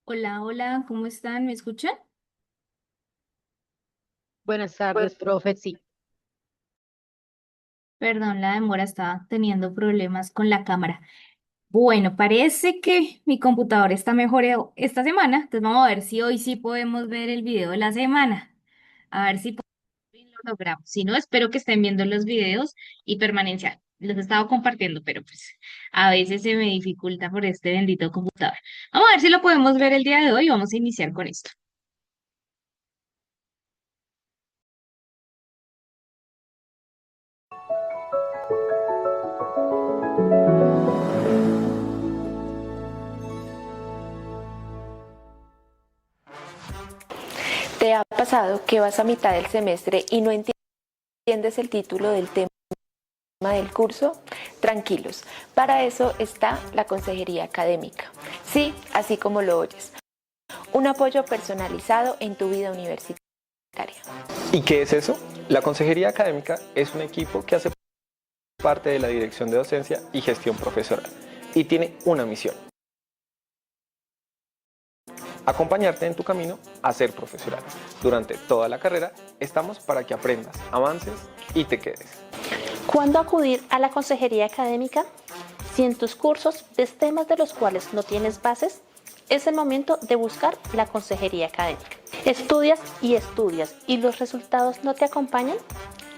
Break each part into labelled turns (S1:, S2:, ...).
S1: Hola, hola, ¿cómo están? ¿Me escuchan?
S2: Buenas tardes, profe. Sí,
S1: Perdón, la demora estaba teniendo problemas con la cámara. Bueno, parece que mi computador está mejor esta semana, entonces vamos a ver si hoy sí podemos ver el video de la semana. A ver si por fin lo logramos. Si no, espero que estén viendo los videos y permanencia. Los he estado compartiendo, pero pues a veces se me dificulta por este bendito computador. Vamos a ver si lo podemos ver el día de hoy. Vamos a iniciar con esto.
S3: ¿Te ha pasado que vas a mitad del semestre y no entiendes el título del tema del curso? Tranquilos, para eso está la consejería académica. Sí, así como lo oyes. Un apoyo personalizado en tu vida universitaria.
S4: ¿Y qué es eso? La Consejería Académica es un equipo que hace parte de la Dirección de Docencia y Gestión Profesoral y tiene una misión: acompañarte en tu camino a ser profesional. Durante toda la carrera estamos para que aprendas, avances y te quedes.
S5: ¿Cuándo acudir a la consejería académica? Si en tus cursos ves temas de los cuales no tienes bases, es el momento de buscar la consejería académica. ¿Estudias y los resultados no te acompañan?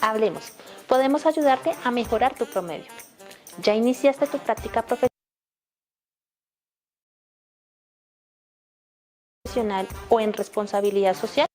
S5: Hablemos. Podemos ayudarte a mejorar tu promedio. ¿Ya iniciaste tu práctica profesional o en responsabilidad social?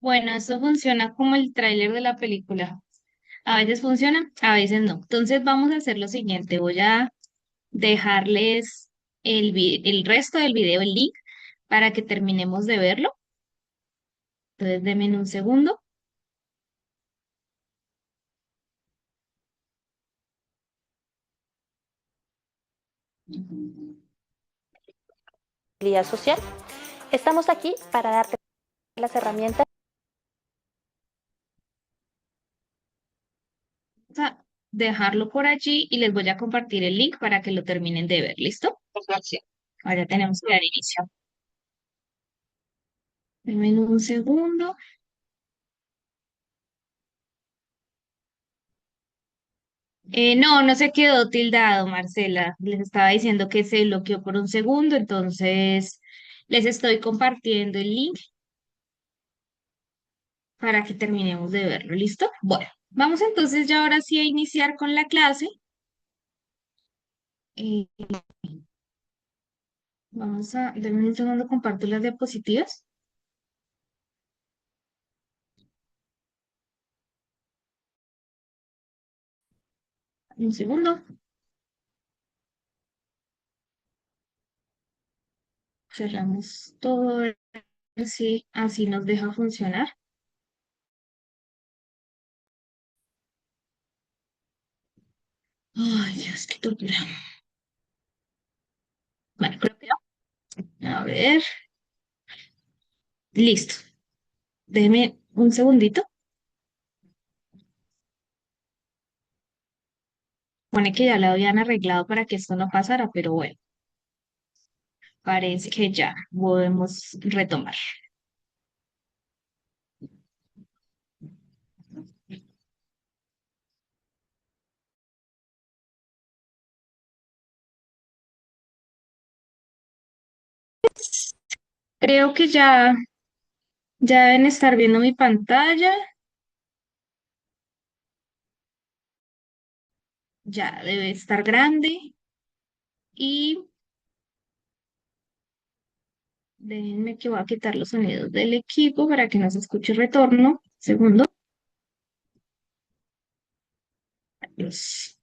S1: Bueno, esto funciona como el tráiler de la película. A veces funciona, a veces no. Entonces vamos a hacer lo siguiente. Voy a dejarles el resto del video, el link, para que terminemos de verlo. Entonces denme un segundo.
S5: Social. Estamos aquí para darte las herramientas.
S1: Vamos a dejarlo por allí y les voy a compartir el link para que lo terminen de ver. ¿Listo? Ahora tenemos que dar inicio. Denme un segundo. No, no se quedó tildado, Marcela. Les estaba diciendo que se bloqueó por un segundo, entonces les estoy compartiendo el link para que terminemos de verlo. ¿Listo? Bueno, vamos entonces ya ahora sí a iniciar con la clase. Eh, denme un segundo, comparto las diapositivas. Un segundo. Cerramos todo, a ver si así nos deja funcionar. Ay, Dios, qué tortura. Bueno, creo que no. A ver, listo. Déjeme un segundito. Pone que ya lo habían arreglado para que esto no pasara, pero bueno, parece que ya podemos retomar. Creo que ya deben estar viendo mi pantalla. Ya debe estar grande y déjenme que voy a quitar los sonidos del equipo para que no se escuche retorno. Segundo. Adiós.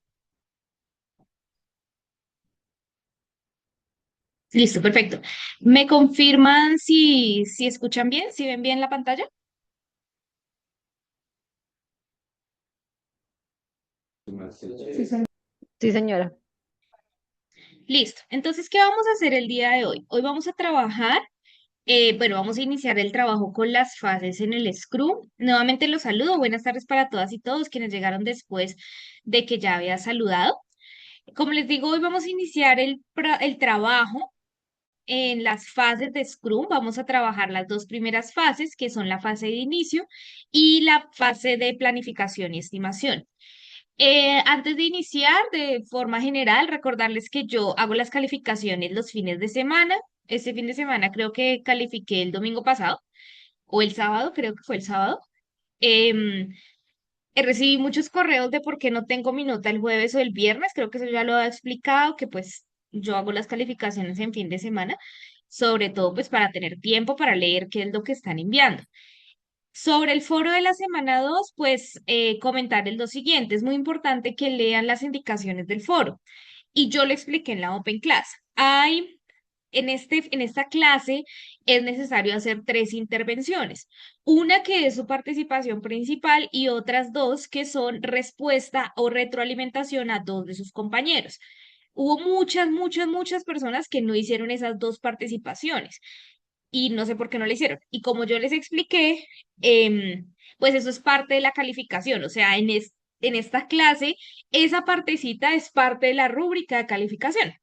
S1: Listo, perfecto. ¿Me confirman si escuchan bien, si ven bien la pantalla?
S2: Sí, señora.
S1: Listo. Entonces, ¿qué vamos a hacer el día de hoy? Hoy vamos a trabajar, bueno, vamos a iniciar el trabajo con las fases en el Scrum. Nuevamente los saludo. Buenas tardes para todas y todos quienes llegaron después de que ya había saludado. Como les digo, hoy vamos a iniciar el trabajo en las fases de Scrum. Vamos a trabajar las dos primeras fases, que son la fase de inicio y la fase de planificación y estimación. Antes de iniciar, de forma general, recordarles que yo hago las calificaciones los fines de semana. Este fin de semana creo que califiqué el domingo pasado o el sábado, creo que fue el sábado. Em, Recibí muchos correos de por qué no tengo mi nota el jueves o el viernes. Creo que eso ya lo he explicado, que pues yo hago las calificaciones en fin de semana, sobre todo pues para tener tiempo para leer qué es lo que están enviando. Sobre el foro de la semana 2 pues comentarles lo siguiente, es muy importante que lean las indicaciones del foro. Y yo lo expliqué en la Open Class. En esta clase es necesario hacer tres intervenciones. Una que es su participación principal y otras dos que son respuesta o retroalimentación a dos de sus compañeros. Hubo muchas personas que no hicieron esas dos participaciones y no sé por qué no lo hicieron. Y como yo les expliqué, pues eso es parte de la calificación, o sea, en esta clase, esa partecita es parte de la rúbrica de calificación.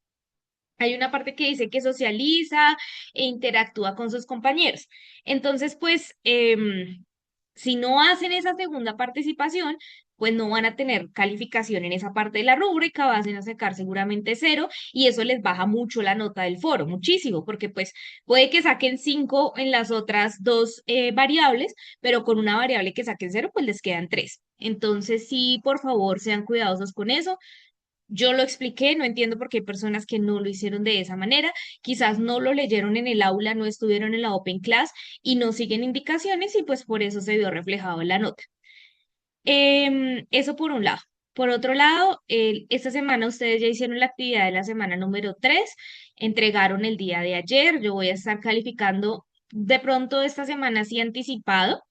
S1: Hay una parte que dice que socializa e interactúa con sus compañeros. Entonces, pues, si no hacen esa segunda participación, pues no van a tener calificación en esa parte de la rúbrica, van a sacar seguramente cero y eso les baja mucho la nota del foro, muchísimo, porque pues puede que saquen cinco en las otras dos variables, pero con una variable que saquen cero, pues les quedan tres. Entonces, sí, por favor, sean cuidadosos con eso. Yo lo expliqué, no entiendo por qué hay personas que no lo hicieron de esa manera, quizás no lo leyeron en el aula, no estuvieron en la Open Class y no siguen indicaciones y pues por eso se vio reflejado en la nota. Eso por un lado. Por otro lado, esta semana ustedes ya hicieron la actividad de la semana número 3, entregaron el día de ayer, yo voy a estar calificando de pronto esta semana sí anticipado.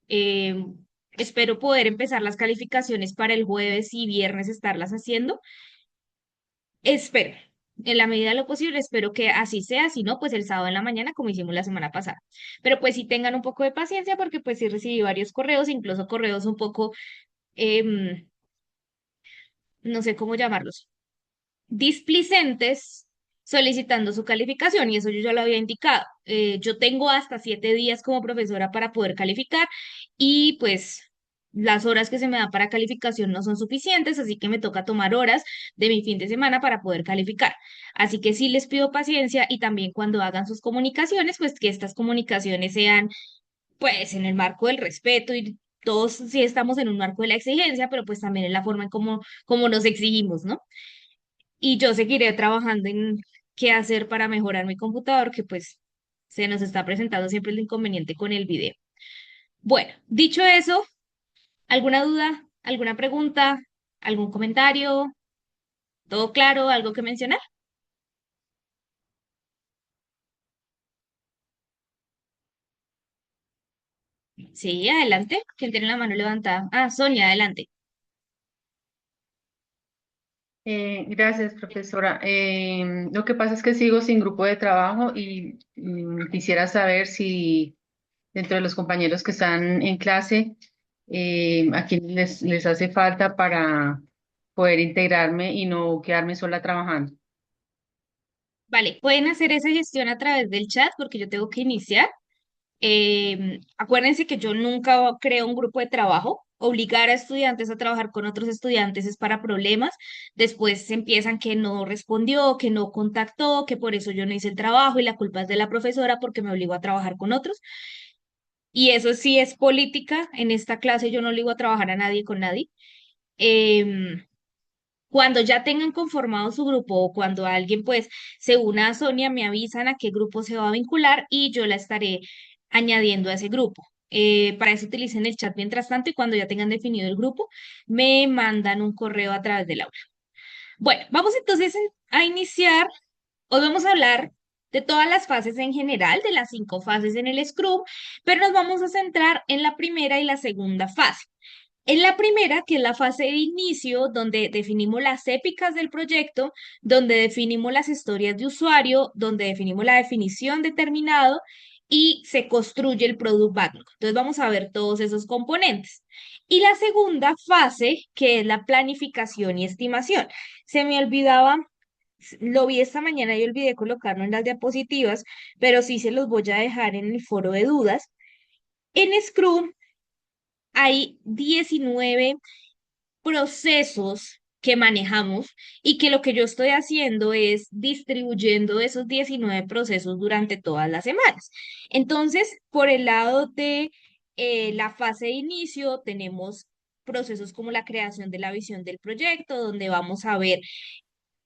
S1: Em, Espero poder empezar las calificaciones para el jueves y viernes estarlas haciendo. Espero, en la medida de lo posible, espero que así sea, si no, pues el sábado en la mañana, como hicimos la semana pasada. Pero pues sí tengan un poco de paciencia porque pues sí recibí varios correos, incluso correos un poco, em, no sé cómo llamarlos, displicentes solicitando su calificación y eso yo ya lo había indicado. Yo tengo hasta 7 días como profesora para poder calificar y pues las horas que se me dan para calificación no son suficientes, así que me toca tomar horas de mi fin de semana para poder calificar. Así que sí les pido paciencia y también cuando hagan sus comunicaciones, pues que estas comunicaciones sean pues en el marco del respeto y todos sí estamos en un marco de la exigencia, pero pues también en la forma en cómo nos exigimos, ¿no? Y yo seguiré trabajando en qué hacer para mejorar mi computador, que pues se nos está presentando siempre el inconveniente con el video. Bueno, dicho eso, ¿alguna duda, alguna pregunta, algún comentario? ¿Todo claro? ¿Algo que mencionar? Sí, adelante. ¿Quién tiene la mano levantada? Ah, Sonia, adelante.
S6: Gracias, profesora. Lo que pasa es que sigo sin grupo de trabajo y quisiera saber si dentro de los compañeros que están en clase, a quién les hace falta para poder integrarme y no quedarme sola trabajando.
S1: Vale, pueden hacer esa gestión a través del chat porque yo tengo que iniciar. Acuérdense que yo nunca creo un grupo de trabajo. Obligar a estudiantes a trabajar con otros estudiantes es para problemas. Después se empiezan que no respondió, que no contactó, que por eso yo no hice el trabajo y la culpa es de la profesora porque me obligó a trabajar con otros. Y eso sí es política. En esta clase yo no obligo a trabajar a nadie con nadie. Em, Cuando ya tengan conformado su grupo o cuando alguien pues se una a Sonia, me avisan a qué grupo se va a vincular y yo la estaré añadiendo a ese grupo. Para eso utilicen el chat mientras tanto y cuando ya tengan definido el grupo, me mandan un correo a través del aula. Bueno, vamos entonces a iniciar. Hoy vamos a hablar de todas las fases en general, de las 5 fases en el Scrum, pero nos vamos a centrar en la primera y la segunda fase. En la primera, que es la fase de inicio, donde definimos las épicas del proyecto, donde definimos las historias de usuario, donde definimos la definición determinado y se construye el product backlog. Entonces vamos a ver todos esos componentes. Y la segunda fase, que es la planificación y estimación. Se me olvidaba, lo vi esta mañana y olvidé colocarlo en las diapositivas, pero sí se los voy a dejar en el foro de dudas. En Scrum hay 19 procesos que manejamos y que lo que yo estoy haciendo es distribuyendo esos 19 procesos durante todas las semanas. Entonces, por el lado de la fase de inicio, tenemos procesos como la creación de la visión del proyecto, donde vamos a ver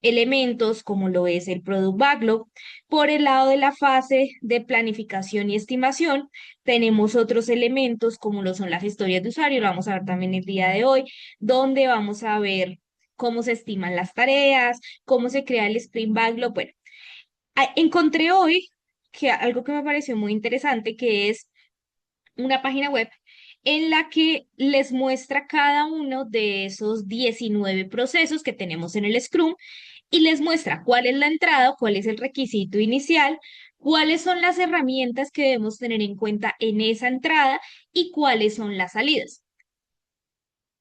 S1: elementos como lo es el Product Backlog. Por el lado de la fase de planificación y estimación, tenemos otros elementos como lo son las historias de usuario, lo vamos a ver también el día de hoy, donde vamos a ver cómo se estiman las tareas, cómo se crea el Sprint Backlog. Bueno, encontré hoy que algo que me pareció muy interesante, que es una página web en la que les muestra cada uno de esos 19 procesos que tenemos en el Scrum y les muestra cuál es la entrada, cuál es el requisito inicial, cuáles son las herramientas que debemos tener en cuenta en esa entrada y cuáles son las salidas.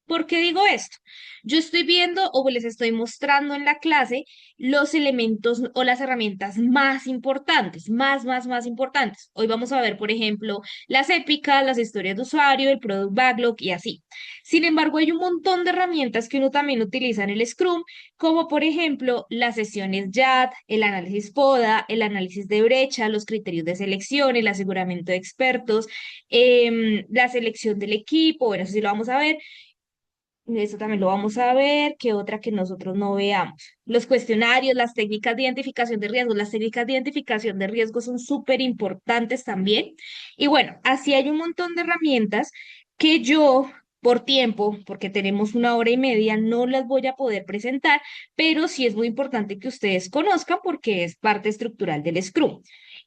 S1: ¿Por qué digo esto? Yo estoy viendo o les estoy mostrando en la clase los elementos o las herramientas más importantes, más importantes. Hoy vamos a ver, por ejemplo, las épicas, las historias de usuario, el Product Backlog y así. Sin embargo, hay un montón de herramientas que uno también utiliza en el Scrum, como por ejemplo las sesiones JAT, el análisis PODA, el análisis de brecha, los criterios de selección, el aseguramiento de expertos, la selección del equipo, bueno, eso sí lo vamos a ver. Eso también lo vamos a ver. ¿Qué otra que nosotros no veamos? Los cuestionarios, las técnicas de identificación de riesgos. Las técnicas de identificación de riesgos son súper importantes también. Y bueno, así hay un montón de herramientas que yo, por tiempo, porque tenemos 1 hora y media, no las voy a poder presentar, pero sí es muy importante que ustedes conozcan porque es parte estructural del Scrum.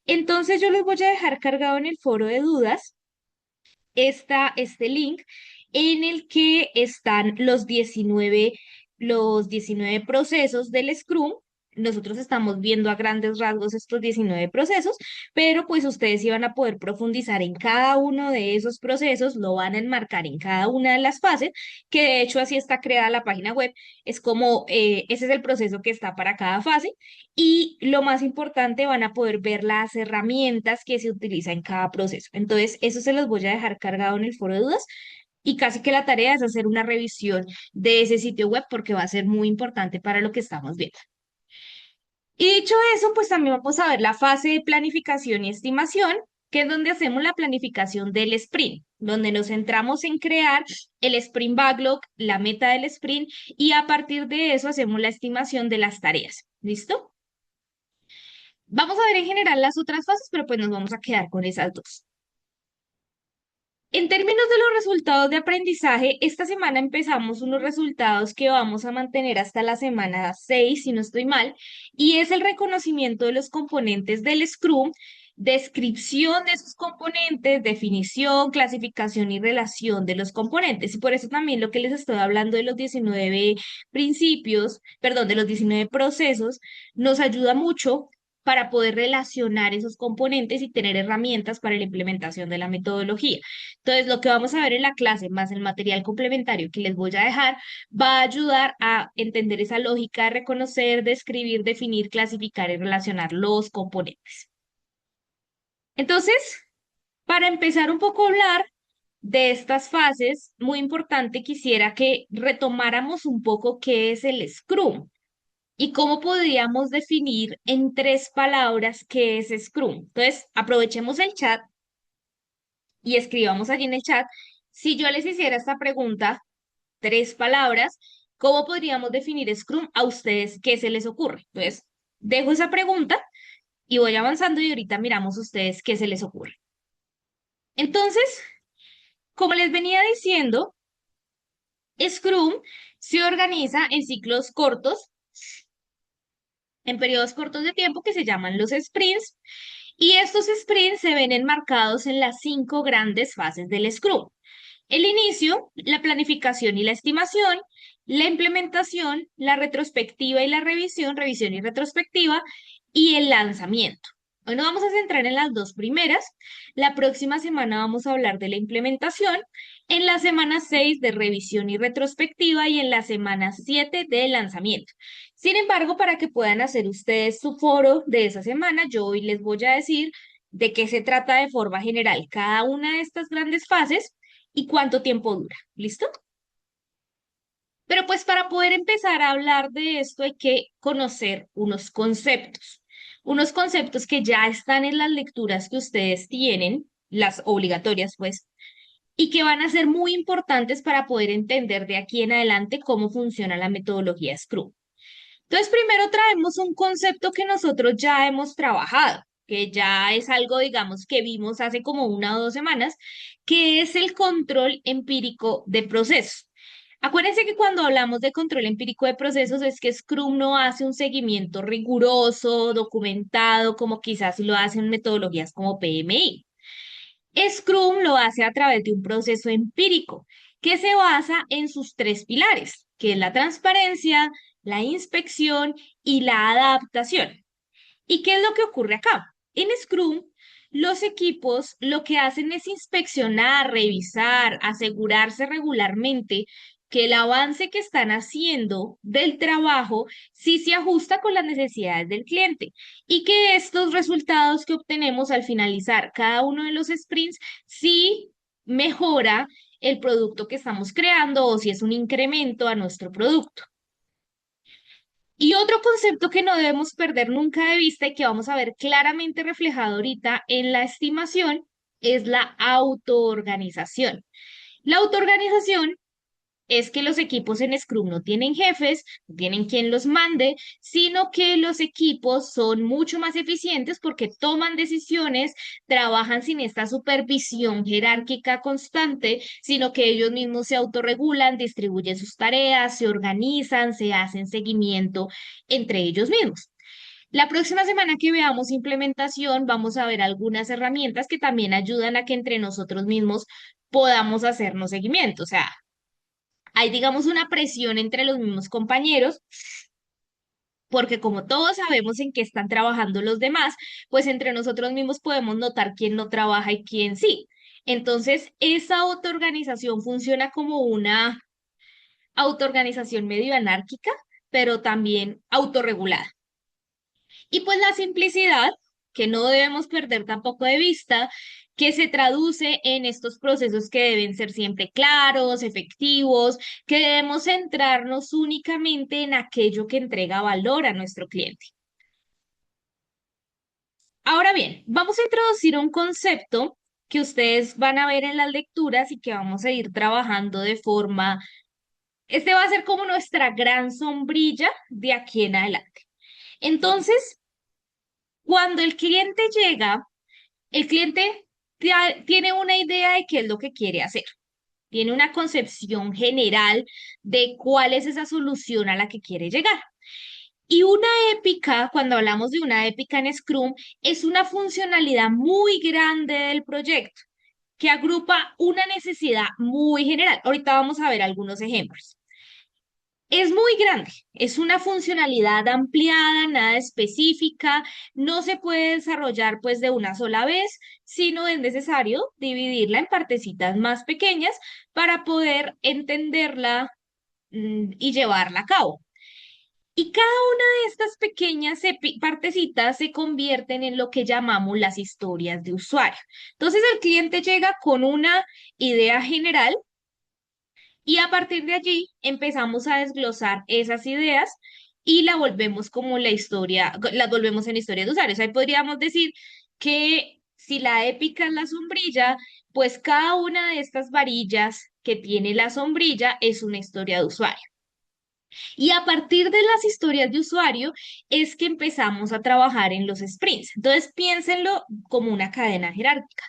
S1: Entonces yo les voy a dejar cargado en el foro de dudas este link en el que están los 19 procesos del Scrum. Nosotros estamos viendo a grandes rasgos estos 19 procesos, pero pues ustedes iban a poder profundizar en cada uno de esos procesos, lo van a enmarcar en cada una de las fases, que de hecho así está creada la página web. Es como, ese es el proceso que está para cada fase y lo más importante, van a poder ver las herramientas que se utilizan en cada proceso. Entonces, eso se los voy a dejar cargado en el foro de dudas y casi que la tarea es hacer una revisión de ese sitio web porque va a ser muy importante para lo que estamos viendo. Y dicho eso, pues también vamos a ver la fase de planificación y estimación, que es donde hacemos la planificación del sprint, donde nos centramos en crear el sprint backlog, la meta del sprint, y a partir de eso hacemos la estimación de las tareas. ¿Listo? Vamos a ver en general las otras fases, pero pues nos vamos a quedar con esas dos. En términos de los resultados de aprendizaje, esta semana empezamos unos resultados que vamos a mantener hasta la semana 6, si no estoy mal, y es el reconocimiento de los componentes del Scrum, descripción de esos componentes, definición, clasificación y relación de los componentes. Y por eso también lo que les estoy hablando de los 19 principios, perdón, de los 19 procesos, nos ayuda mucho para poder relacionar esos componentes y tener herramientas para la implementación de la metodología. Entonces, lo que vamos a ver en la clase, más el material complementario que les voy a dejar, va a ayudar a entender esa lógica de reconocer, describir, definir, clasificar y relacionar los componentes. Entonces, para empezar un poco a hablar de estas fases, muy importante, quisiera que retomáramos un poco qué es el Scrum y cómo podríamos definir en 3 palabras qué es Scrum. Entonces, aprovechemos el chat y escribamos allí en el chat. Si yo les hiciera esta pregunta, 3 palabras, ¿Cómo podríamos definir Scrum a ustedes? ¿Qué se les ocurre? Entonces, dejo esa pregunta y voy avanzando y ahorita miramos ustedes qué se les ocurre. Entonces, como les venía diciendo, Scrum se organiza en ciclos cortos, en periodos cortos de tiempo que se llaman los sprints, y estos sprints se ven enmarcados en las 5 grandes fases del Scrum. El inicio, la planificación y la estimación, la implementación, la retrospectiva y la revisión, revisión y retrospectiva, y el lanzamiento. Hoy nos vamos a centrar en las 2 primeras. La próxima semana vamos a hablar de la implementación, en la semana 6 de revisión y retrospectiva y en la semana 7 de lanzamiento. Sin embargo, para que puedan hacer ustedes su foro de esa semana, yo hoy les voy a decir de qué se trata de forma general cada una de estas grandes fases y cuánto tiempo dura. ¿Listo? Pero pues para poder empezar a hablar de esto hay que conocer unos conceptos que ya están en las lecturas que ustedes tienen, las obligatorias pues, y que van a ser muy importantes para poder entender de aquí en adelante cómo funciona la metodología Scrum. Entonces, primero traemos un concepto que nosotros ya hemos trabajado, que ya es algo, digamos, que vimos hace como 1 o 2 semanas, que es el control empírico de procesos. Acuérdense que cuando hablamos de control empírico de procesos es que Scrum no hace un seguimiento riguroso, documentado, como quizás lo hacen metodologías como PMI. Scrum lo hace a través de un proceso empírico que se basa en sus 3 pilares, que es la transparencia, la inspección y la adaptación. ¿Y qué es lo que ocurre acá? En Scrum, los equipos lo que hacen es inspeccionar, revisar, asegurarse regularmente que el avance que están haciendo del trabajo sí se ajusta con las necesidades del cliente y que estos resultados que obtenemos al finalizar cada uno de los sprints sí mejora el producto que estamos creando o si es un incremento a nuestro producto. Y otro concepto que no debemos perder nunca de vista y que vamos a ver claramente reflejado ahorita en la estimación es la autoorganización. La autoorganización es que los equipos en Scrum no tienen jefes, no tienen quien los mande, sino que los equipos son mucho más eficientes porque toman decisiones, trabajan sin esta supervisión jerárquica constante, sino que ellos mismos se autorregulan, distribuyen sus tareas, se organizan, se hacen seguimiento entre ellos mismos. La próxima semana que veamos implementación, vamos a ver algunas herramientas que también ayudan a que entre nosotros mismos podamos hacernos seguimiento. O sea, hay, digamos, una presión entre los mismos compañeros, porque como todos sabemos en qué están trabajando los demás, pues entre nosotros mismos podemos notar quién no trabaja y quién sí. Entonces, esa autoorganización funciona como una autoorganización medio anárquica, pero también autorregulada. Y pues la simplicidad, que no debemos perder tampoco de vista, que se traduce en estos procesos que deben ser siempre claros, efectivos, que debemos centrarnos únicamente en aquello que entrega valor a nuestro cliente. Ahora bien, vamos a introducir un concepto que ustedes van a ver en las lecturas y que vamos a ir trabajando de forma, este va a ser como nuestra gran sombrilla de aquí en adelante. Entonces, cuando el cliente llega, el cliente tiene una idea de qué es lo que quiere hacer. Tiene una concepción general de cuál es esa solución a la que quiere llegar. Y una épica, cuando hablamos de una épica en Scrum, es una funcionalidad muy grande del proyecto que agrupa una necesidad muy general. Ahorita vamos a ver algunos ejemplos. Es muy grande, es una funcionalidad ampliada, nada específica, no se puede desarrollar pues de una sola vez, sino es necesario dividirla en partecitas más pequeñas para poder entenderla y llevarla a cabo. Y cada una de estas pequeñas partecitas se convierten en lo que llamamos las historias de usuario. Entonces el cliente llega con una idea general y a partir de allí empezamos a desglosar esas ideas y la volvemos como la historia, las volvemos en historia de usuarios. Ahí podríamos decir que si la épica es la sombrilla, pues cada una de estas varillas que tiene la sombrilla es una historia de usuario. Y a partir de las historias de usuario es que empezamos a trabajar en los sprints. Entonces piénsenlo como una cadena jerárquica.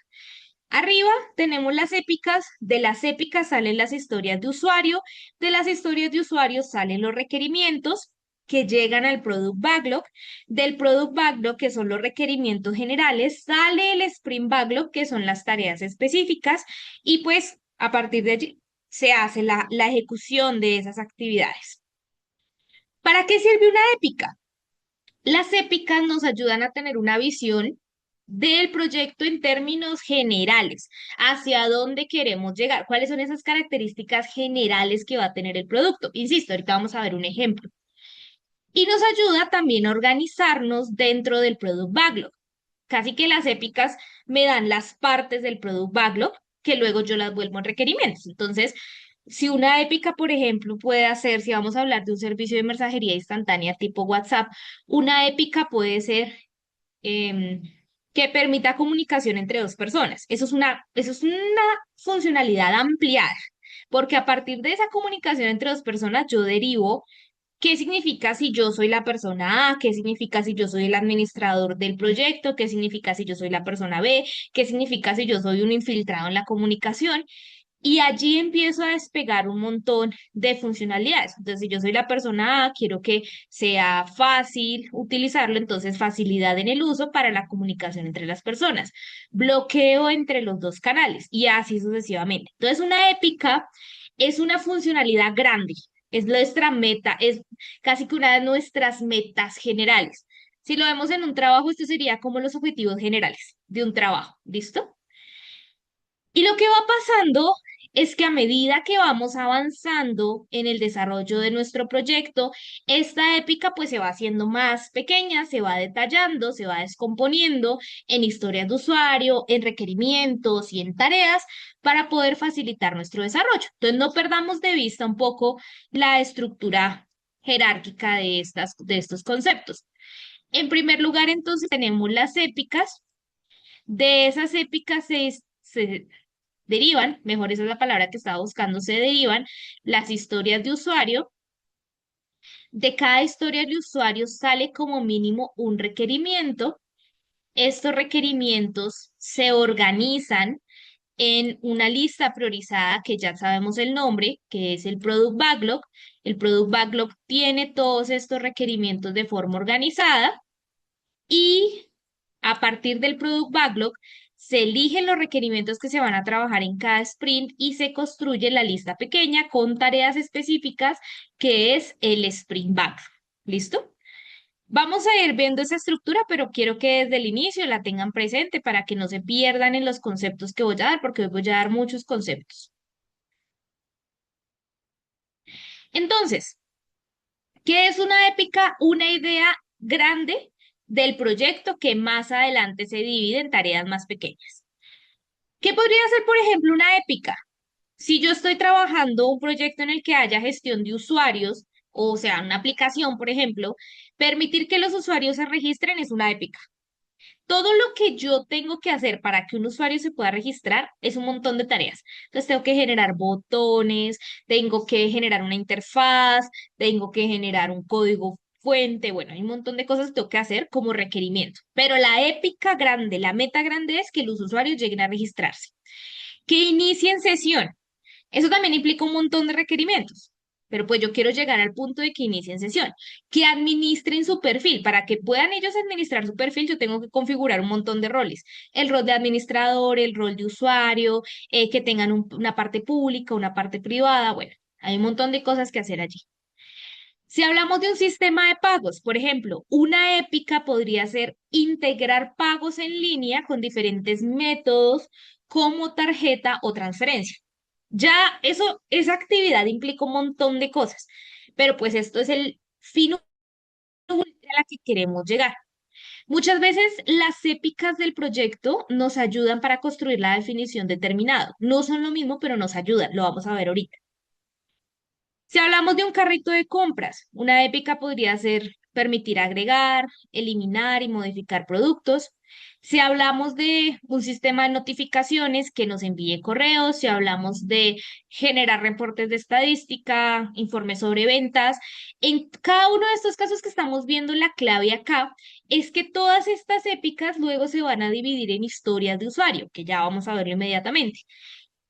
S1: Arriba tenemos las épicas, de las épicas salen las historias de usuario, de las historias de usuario salen los requerimientos que llegan al Product Backlog, del Product Backlog, que son los requerimientos generales, sale el Sprint Backlog, que son las tareas específicas, y pues a partir de allí se hace la ejecución de esas actividades. ¿Para qué sirve una épica? Las épicas nos ayudan a tener una visión del proyecto en términos generales, hacia dónde queremos llegar, cuáles son esas características generales que va a tener el producto. Insisto, ahorita vamos a ver un ejemplo. Y nos ayuda también a organizarnos dentro del Product Backlog. Casi que las épicas me dan las partes del Product Backlog que luego yo las vuelvo en requerimientos. Entonces, si una épica, por ejemplo, puede hacer, si vamos a hablar de un servicio de mensajería instantánea tipo WhatsApp, una épica puede ser em, que permita comunicación entre dos personas. Eso es una funcionalidad ampliada, porque a partir de esa comunicación entre dos personas yo derivo qué significa si yo soy la persona A, qué significa si yo soy el administrador del proyecto, qué significa si yo soy la persona B, qué significa si yo soy un infiltrado en la comunicación. Y allí empiezo a despegar un montón de funcionalidades. Entonces, si yo soy la persona A, quiero que sea fácil utilizarlo, entonces facilidad en el uso para la comunicación entre las personas. Bloqueo entre los dos canales y así sucesivamente. Entonces, una épica es una funcionalidad grande, es nuestra meta, es casi que una de nuestras metas generales. Si lo vemos en un trabajo, esto sería como los objetivos generales de un trabajo. ¿Listo? Y lo que va pasando es que a medida que vamos avanzando en el desarrollo de nuestro proyecto, esta épica pues se va haciendo más pequeña, se va detallando, se va descomponiendo en historias de usuario, en requerimientos y en tareas para poder facilitar nuestro desarrollo. Entonces no perdamos de vista un poco la estructura jerárquica de estos conceptos. En primer lugar, entonces tenemos las épicas. De esas épicas se derivan, mejor esa es la palabra que estaba buscando, se derivan las historias de usuario. De cada historia de usuario sale como mínimo un requerimiento. Estos requerimientos se organizan en una lista priorizada que ya sabemos el nombre, que es el Product Backlog. El Product Backlog tiene todos estos requerimientos de forma organizada y a partir del Product Backlog, se eligen los requerimientos que se van a trabajar en cada sprint y se construye la lista pequeña con tareas específicas, que es el Sprint Backlog. ¿Listo? Vamos a ir viendo esa estructura, pero quiero que desde el inicio la tengan presente para que no se pierdan en los conceptos que voy a dar, porque hoy voy a dar muchos conceptos. Entonces, ¿qué es una épica? Una idea grande del proyecto que más adelante se divide en tareas más pequeñas. ¿Qué podría ser, por ejemplo, una épica? Si yo estoy trabajando un proyecto en el que haya gestión de usuarios, o sea, una aplicación, por ejemplo, permitir que los usuarios se registren es una épica. Todo lo que yo tengo que hacer para que un usuario se pueda registrar es un montón de tareas. Entonces, tengo que generar botones, tengo que generar una interfaz, tengo que generar un código fuente. Bueno, hay un montón de cosas que tengo que hacer como requerimiento. Pero la épica grande, la meta grande es que los usuarios lleguen a registrarse. Que inicien sesión. Eso también implica un montón de requerimientos, pero pues yo quiero llegar al punto de que inicien sesión, que administren su perfil. Para que puedan ellos administrar su perfil, yo tengo que configurar un montón de roles. El rol de administrador, el rol de usuario, que tengan una parte pública, una parte privada. Bueno, hay un montón de cosas que hacer allí. Si hablamos de un sistema de pagos, por ejemplo, una épica podría ser integrar pagos en línea con diferentes métodos como tarjeta o transferencia. Ya eso, esa actividad implica un montón de cosas, pero pues esto es el fin a la que queremos llegar. Muchas veces las épicas del proyecto nos ayudan para construir la definición determinada. No son lo mismo, pero nos ayudan, lo vamos a ver ahorita. Si hablamos de un carrito de compras, una épica podría ser permitir agregar, eliminar y modificar productos. Si hablamos de un sistema de notificaciones que nos envíe correos, si hablamos de generar reportes de estadística, informes sobre ventas, en cada uno de estos casos que estamos viendo, la clave acá es que todas estas épicas luego se van a dividir en historias de usuario, que ya vamos a verlo inmediatamente.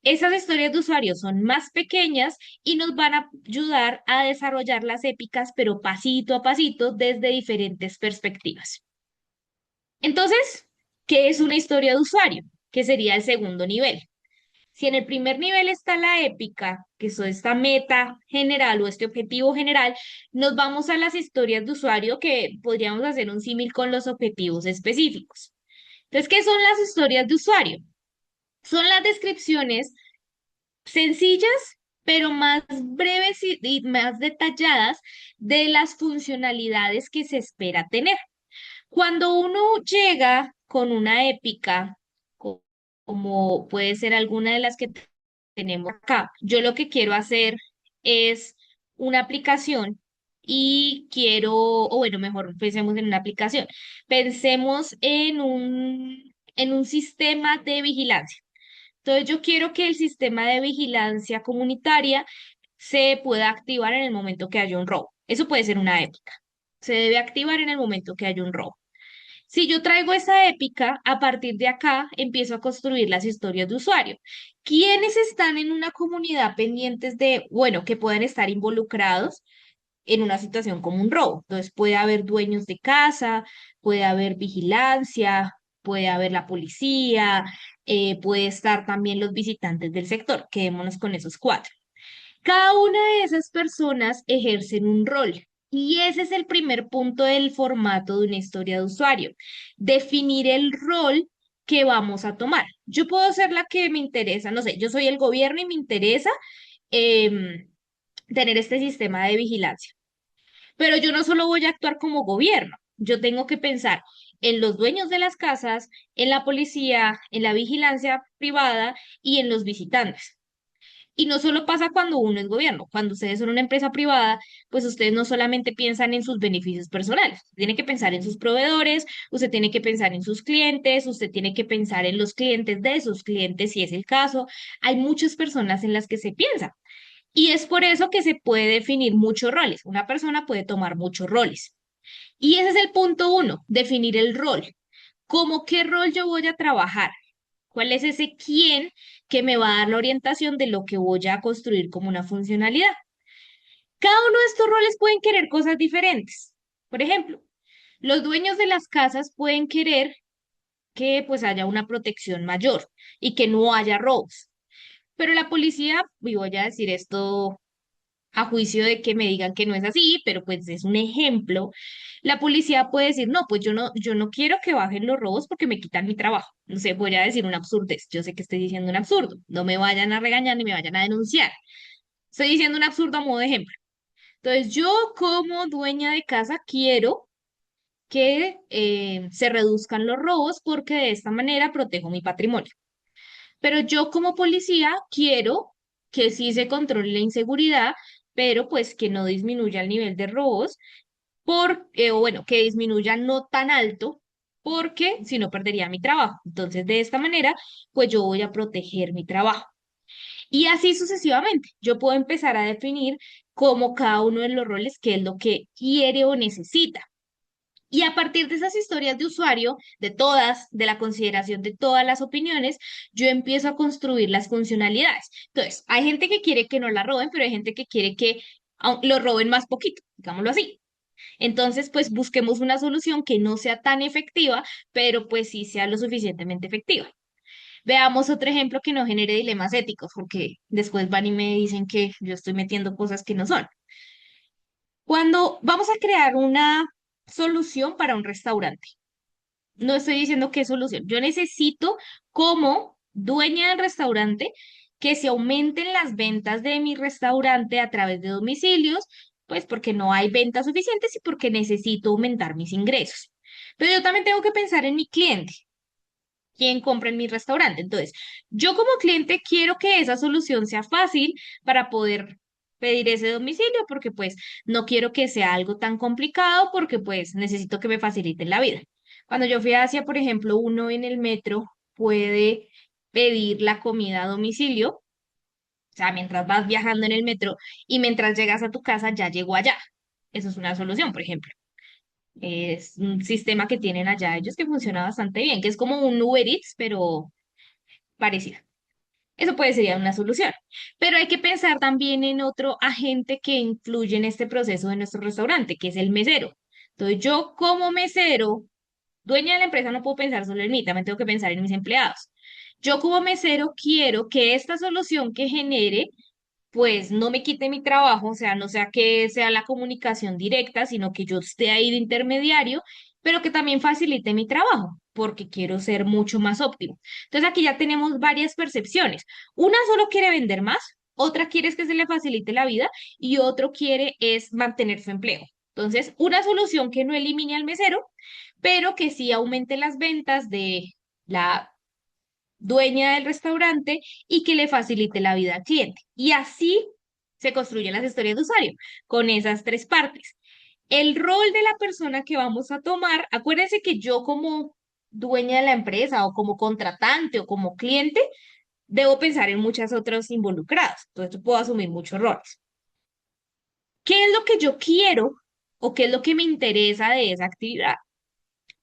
S1: Esas historias de usuario son más pequeñas y nos van a ayudar a desarrollar las épicas, pero pasito a pasito desde diferentes perspectivas. Entonces, ¿qué es una historia de usuario? Que sería el segundo nivel. Si en el primer nivel está la épica, que es esta meta general o este objetivo general, nos vamos a las historias de usuario que podríamos hacer un símil con los objetivos específicos. Entonces, ¿qué son las historias de usuario? Son las descripciones sencillas, pero más breves y más detalladas de las funcionalidades que se espera tener. Cuando uno llega con una épica, como puede ser alguna de las que tenemos acá, yo lo que quiero hacer es una aplicación y quiero, o bueno, mejor pensemos en una aplicación, pensemos en un sistema de vigilancia. Entonces, yo quiero que el sistema de vigilancia comunitaria se pueda activar en el momento que haya un robo. Eso puede ser una épica. Se debe activar en el momento que haya un robo. Si yo traigo esa épica, a partir de acá empiezo a construir las historias de usuario. ¿Quiénes están en una comunidad pendientes de, bueno, que puedan estar involucrados en una situación como un robo? Entonces puede haber dueños de casa, puede haber vigilancia, puede haber la policía, puede estar también los visitantes del sector. Quedémonos con esos cuatro. Cada una de esas personas ejercen un rol y ese es el primer punto del formato de una historia de usuario, definir el rol que vamos a tomar. Yo puedo ser la que me interesa, no sé, yo soy el gobierno y me interesa em, tener este sistema de vigilancia, pero yo no solo voy a actuar como gobierno, yo tengo que pensar en los dueños de las casas, en la policía, en la vigilancia privada y en los visitantes. Y no solo pasa cuando uno es gobierno, cuando ustedes son una empresa privada, pues ustedes no solamente piensan en sus beneficios personales, usted tiene que pensar en sus proveedores, usted tiene que pensar en sus clientes, usted tiene que pensar en los clientes de sus clientes, si es el caso. Hay muchas personas en las que se piensa. Y es por eso que se puede definir muchos roles. Una persona puede tomar muchos roles. Y ese es el punto uno, definir el rol. ¿Cómo qué rol yo voy a trabajar? ¿Cuál es ese quién que me va a dar la orientación de lo que voy a construir como una funcionalidad? Cada uno de estos roles pueden querer cosas diferentes. Por ejemplo, los dueños de las casas pueden querer que pues haya una protección mayor y que no haya robos. Pero la policía, y voy a decir esto a juicio de que me digan que no es así, pero pues es un ejemplo, la policía puede decir, no, pues yo no quiero que bajen los robos porque me quitan mi trabajo. No sé, voy a decir una absurdez. Yo sé que estoy diciendo un absurdo. No me vayan a regañar ni me vayan a denunciar. Estoy diciendo un absurdo a modo de ejemplo. Entonces, yo como dueña de casa quiero que se reduzcan los robos porque de esta manera protejo mi patrimonio. Pero yo como policía quiero que sí se controle la inseguridad, pero pues que no disminuya el nivel de robos, o bueno, que disminuya no tan alto, porque si no perdería mi trabajo. Entonces, de esta manera, pues yo voy a proteger mi trabajo. Y así sucesivamente, yo puedo empezar a definir como cada uno de los roles, qué es lo que quiere o necesita. Y a partir de esas historias de usuario, de todas, de la consideración de todas las opiniones, yo empiezo a construir las funcionalidades. Entonces, hay gente que quiere que no la roben, pero hay gente que quiere que lo roben más poquito, digámoslo así. Entonces, pues busquemos una solución que no sea tan efectiva, pero pues sí sea lo suficientemente efectiva. Veamos otro ejemplo que no genere dilemas éticos, porque después van y me dicen que yo estoy metiendo cosas que no son. Cuando vamos a crear una solución para un restaurante, no estoy diciendo qué solución. Yo necesito, como dueña del restaurante, que se aumenten las ventas de mi restaurante a través de domicilios, pues porque no hay ventas suficientes y porque necesito aumentar mis ingresos. Pero yo también tengo que pensar en mi cliente, quien compra en mi restaurante. Entonces, yo como cliente quiero que esa solución sea fácil para poder pedir ese domicilio porque pues no quiero que sea algo tan complicado porque pues necesito que me faciliten la vida. Cuando yo fui a Asia, por ejemplo, uno en el metro puede pedir la comida a domicilio, o sea, mientras vas viajando en el metro y mientras llegas a tu casa ya llegó allá. Eso es una solución, por ejemplo. Es un sistema que tienen allá ellos que funciona bastante bien, que es como un Uber Eats, pero parecido. Eso puede ser una solución. Pero hay que pensar también en otro agente que influye en este proceso de nuestro restaurante, que es el mesero. Entonces, yo como mesero, dueña de la empresa, no puedo pensar solo en mí, también tengo que pensar en mis empleados. Yo como mesero quiero que esta solución que genere pues no me quite mi trabajo, o sea, no sea que sea la comunicación directa, sino que yo esté ahí de intermediario, pero que también facilite mi trabajo, porque quiero ser mucho más óptimo. Entonces aquí ya tenemos varias percepciones. Una solo quiere vender más, otra quiere es que se le facilite la vida y otro quiere es mantener su empleo. Entonces, una solución que no elimine al mesero, pero que sí aumente las ventas de la dueña del restaurante y que le facilite la vida al cliente. Y así se construyen las historias de usuario, con esas tres partes. El rol de la persona que vamos a tomar, acuérdense que yo como dueña de la empresa o como contratante o como cliente, debo pensar en muchas otras involucradas. Entonces, puedo asumir muchos roles. ¿Qué es lo que yo quiero o qué es lo que me interesa de esa actividad?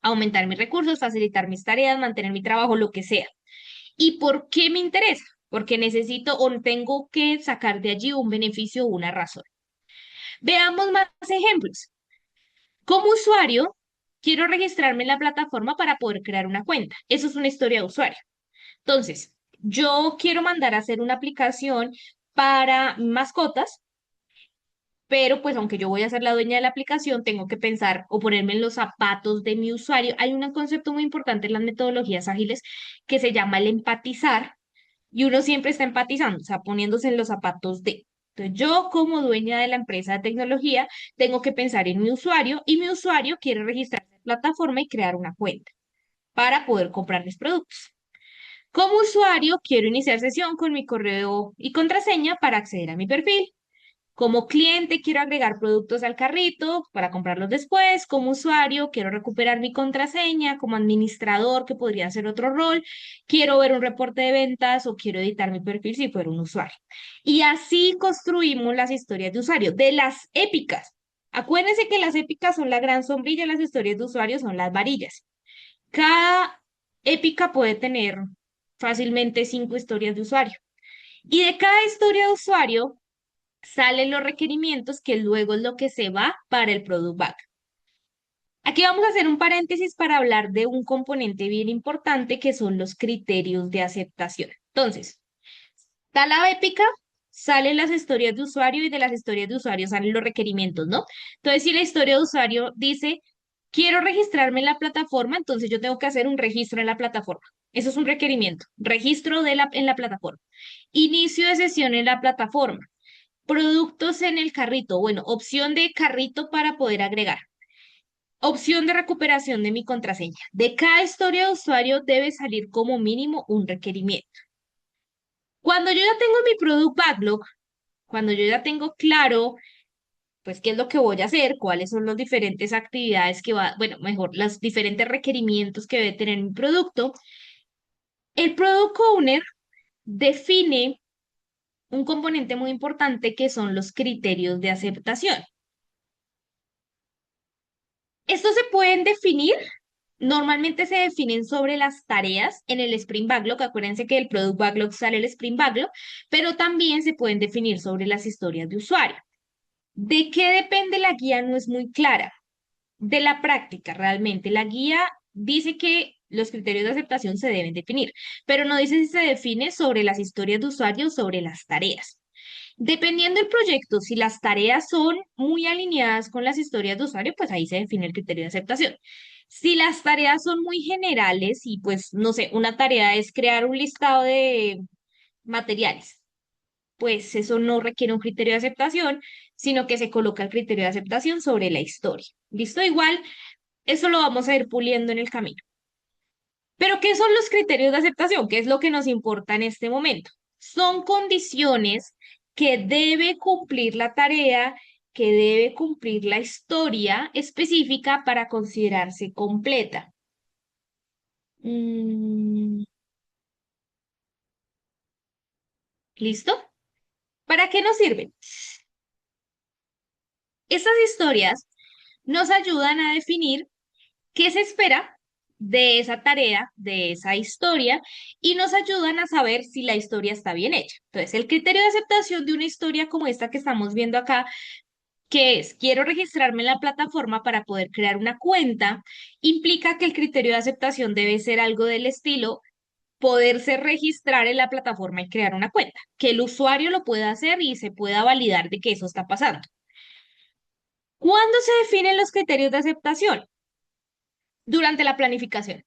S1: Aumentar mis recursos, facilitar mis tareas, mantener mi trabajo, lo que sea. ¿Y por qué me interesa? Porque necesito o tengo que sacar de allí un beneficio o una razón. Veamos más ejemplos. Como usuario, quiero registrarme en la plataforma para poder crear una cuenta. Eso es una historia de usuario. Entonces, yo quiero mandar a hacer una aplicación para mascotas, pero pues aunque yo voy a ser la dueña de la aplicación, tengo que pensar o ponerme en los zapatos de mi usuario. Hay un concepto muy importante en las metodologías ágiles que se llama el empatizar. Y uno siempre está empatizando, o sea, poniéndose en los zapatos de. Entonces, yo como dueña de la empresa de tecnología, tengo que pensar en mi usuario y mi usuario quiere registrarse en la plataforma y crear una cuenta para poder comprar mis productos. Como usuario, quiero iniciar sesión con mi correo y contraseña para acceder a mi perfil. Como cliente, quiero agregar productos al carrito para comprarlos después. Como usuario, quiero recuperar mi contraseña. Como administrador, que podría ser otro rol, quiero ver un reporte de ventas o quiero editar mi perfil si fuera un usuario. Y así construimos las historias de usuario, de las épicas. Acuérdense que las épicas son la gran sombrilla, las historias de usuario son las varillas. Cada épica puede tener fácilmente 5 historias de usuario. Y de cada historia de usuario salen los requerimientos que luego es lo que se va para el product bag. Aquí vamos a hacer un paréntesis para hablar de un componente bien importante que son los criterios de aceptación. Entonces, está la épica, salen las historias de usuario y de las historias de usuario salen los requerimientos, ¿no? Entonces, si la historia de usuario dice, quiero registrarme en la plataforma, entonces yo tengo que hacer un registro en la plataforma. Eso es un requerimiento, registro en la plataforma. Inicio de sesión en la plataforma. Productos en el carrito. Bueno, opción de carrito para poder agregar. Opción de recuperación de mi contraseña. De cada historia de usuario debe salir como mínimo un requerimiento. Cuando yo ya tengo mi product backlog, cuando yo ya tengo claro, pues, qué es lo que voy a hacer, cuáles son las diferentes actividades que va, bueno, mejor, los diferentes requerimientos que debe tener mi producto, el Product Owner define un componente muy importante que son los criterios de aceptación. Estos se pueden definir, normalmente se definen sobre las tareas en el Sprint Backlog. Acuérdense que del Product Backlog sale el Sprint Backlog, pero también se pueden definir sobre las historias de usuario. ¿De qué depende la guía? No es muy clara. De la práctica, realmente. La guía dice que los criterios de aceptación se deben definir, pero no dice si se define sobre las historias de usuario o sobre las tareas. Dependiendo del proyecto, si las tareas son muy alineadas con las historias de usuario, pues ahí se define el criterio de aceptación. Si las tareas son muy generales y pues, no sé, una tarea es crear un listado de materiales, pues eso no requiere un criterio de aceptación, sino que se coloca el criterio de aceptación sobre la historia. ¿Listo? Igual, eso lo vamos a ir puliendo en el camino. Pero, ¿qué son los criterios de aceptación? ¿Qué es lo que nos importa en este momento? Son condiciones que debe cumplir la tarea, que debe cumplir la historia específica para considerarse completa. Mm, ¿Listo? ¿Para qué nos sirven? Estas historias nos ayudan a definir qué se espera de esa tarea, de esa historia, y nos ayudan a saber si la historia está bien hecha. Entonces, el criterio de aceptación de una historia como esta que estamos viendo acá, que es quiero registrarme en la plataforma para poder crear una cuenta, implica que el criterio de aceptación debe ser algo del estilo poderse registrar en la plataforma y crear una cuenta, que el usuario lo pueda hacer y se pueda validar de que eso está pasando. ¿Cuándo se definen los criterios de aceptación? Durante la planificación.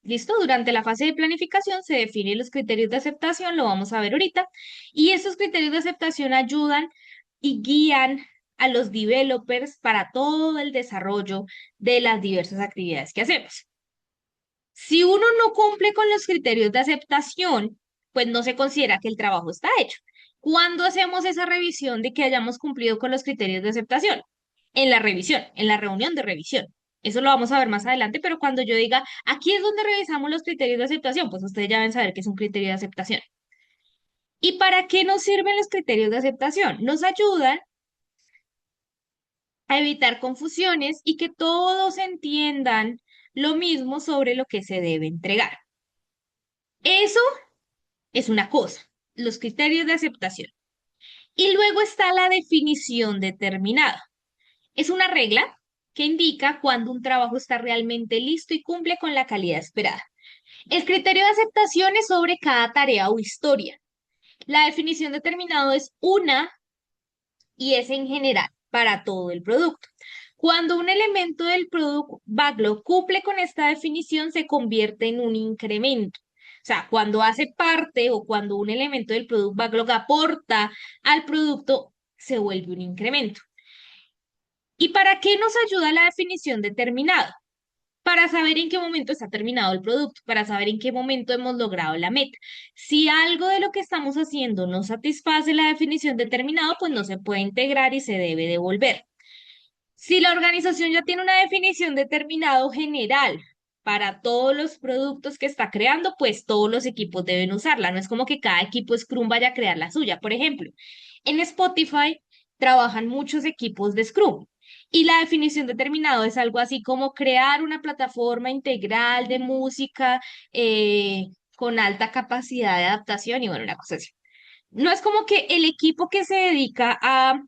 S1: ¿Listo? Durante la fase de planificación se definen los criterios de aceptación, lo vamos a ver ahorita, y estos criterios de aceptación ayudan y guían a los developers para todo el desarrollo de las diversas actividades que hacemos. Si uno no cumple con los criterios de aceptación, pues no se considera que el trabajo está hecho. ¿Cuándo hacemos esa revisión de que hayamos cumplido con los criterios de aceptación? En la revisión, en la reunión de revisión. Eso lo vamos a ver más adelante, pero cuando yo diga, aquí es donde revisamos los criterios de aceptación, pues ustedes ya deben saber que es un criterio de aceptación. ¿Y para qué nos sirven los criterios de aceptación? Nos ayudan a evitar confusiones y que todos entiendan lo mismo sobre lo que se debe entregar. Eso es una cosa, los criterios de aceptación. Y luego está la definición determinada. Es una regla que indica cuando un trabajo está realmente listo y cumple con la calidad esperada. El criterio de aceptación es sobre cada tarea o historia. La definición determinada es una y es en general para todo el producto. Cuando un elemento del Product Backlog cumple con esta definición, se convierte en un incremento. O sea, cuando hace parte o cuando un elemento del Product Backlog aporta al producto, se vuelve un incremento. ¿Y para qué nos ayuda la definición determinada? Para saber en qué momento está terminado el producto, para saber en qué momento hemos logrado la meta. Si algo de lo que estamos haciendo no satisface la definición determinada, pues no se puede integrar y se debe devolver. Si la organización ya tiene una definición determinada general para todos los productos que está creando, pues todos los equipos deben usarla. No es como que cada equipo Scrum vaya a crear la suya. Por ejemplo, en Spotify trabajan muchos equipos de Scrum. Y la definición determinada es algo así como crear una plataforma integral de música con alta capacidad de adaptación y bueno, una cosa así. No es como que el equipo que se dedica a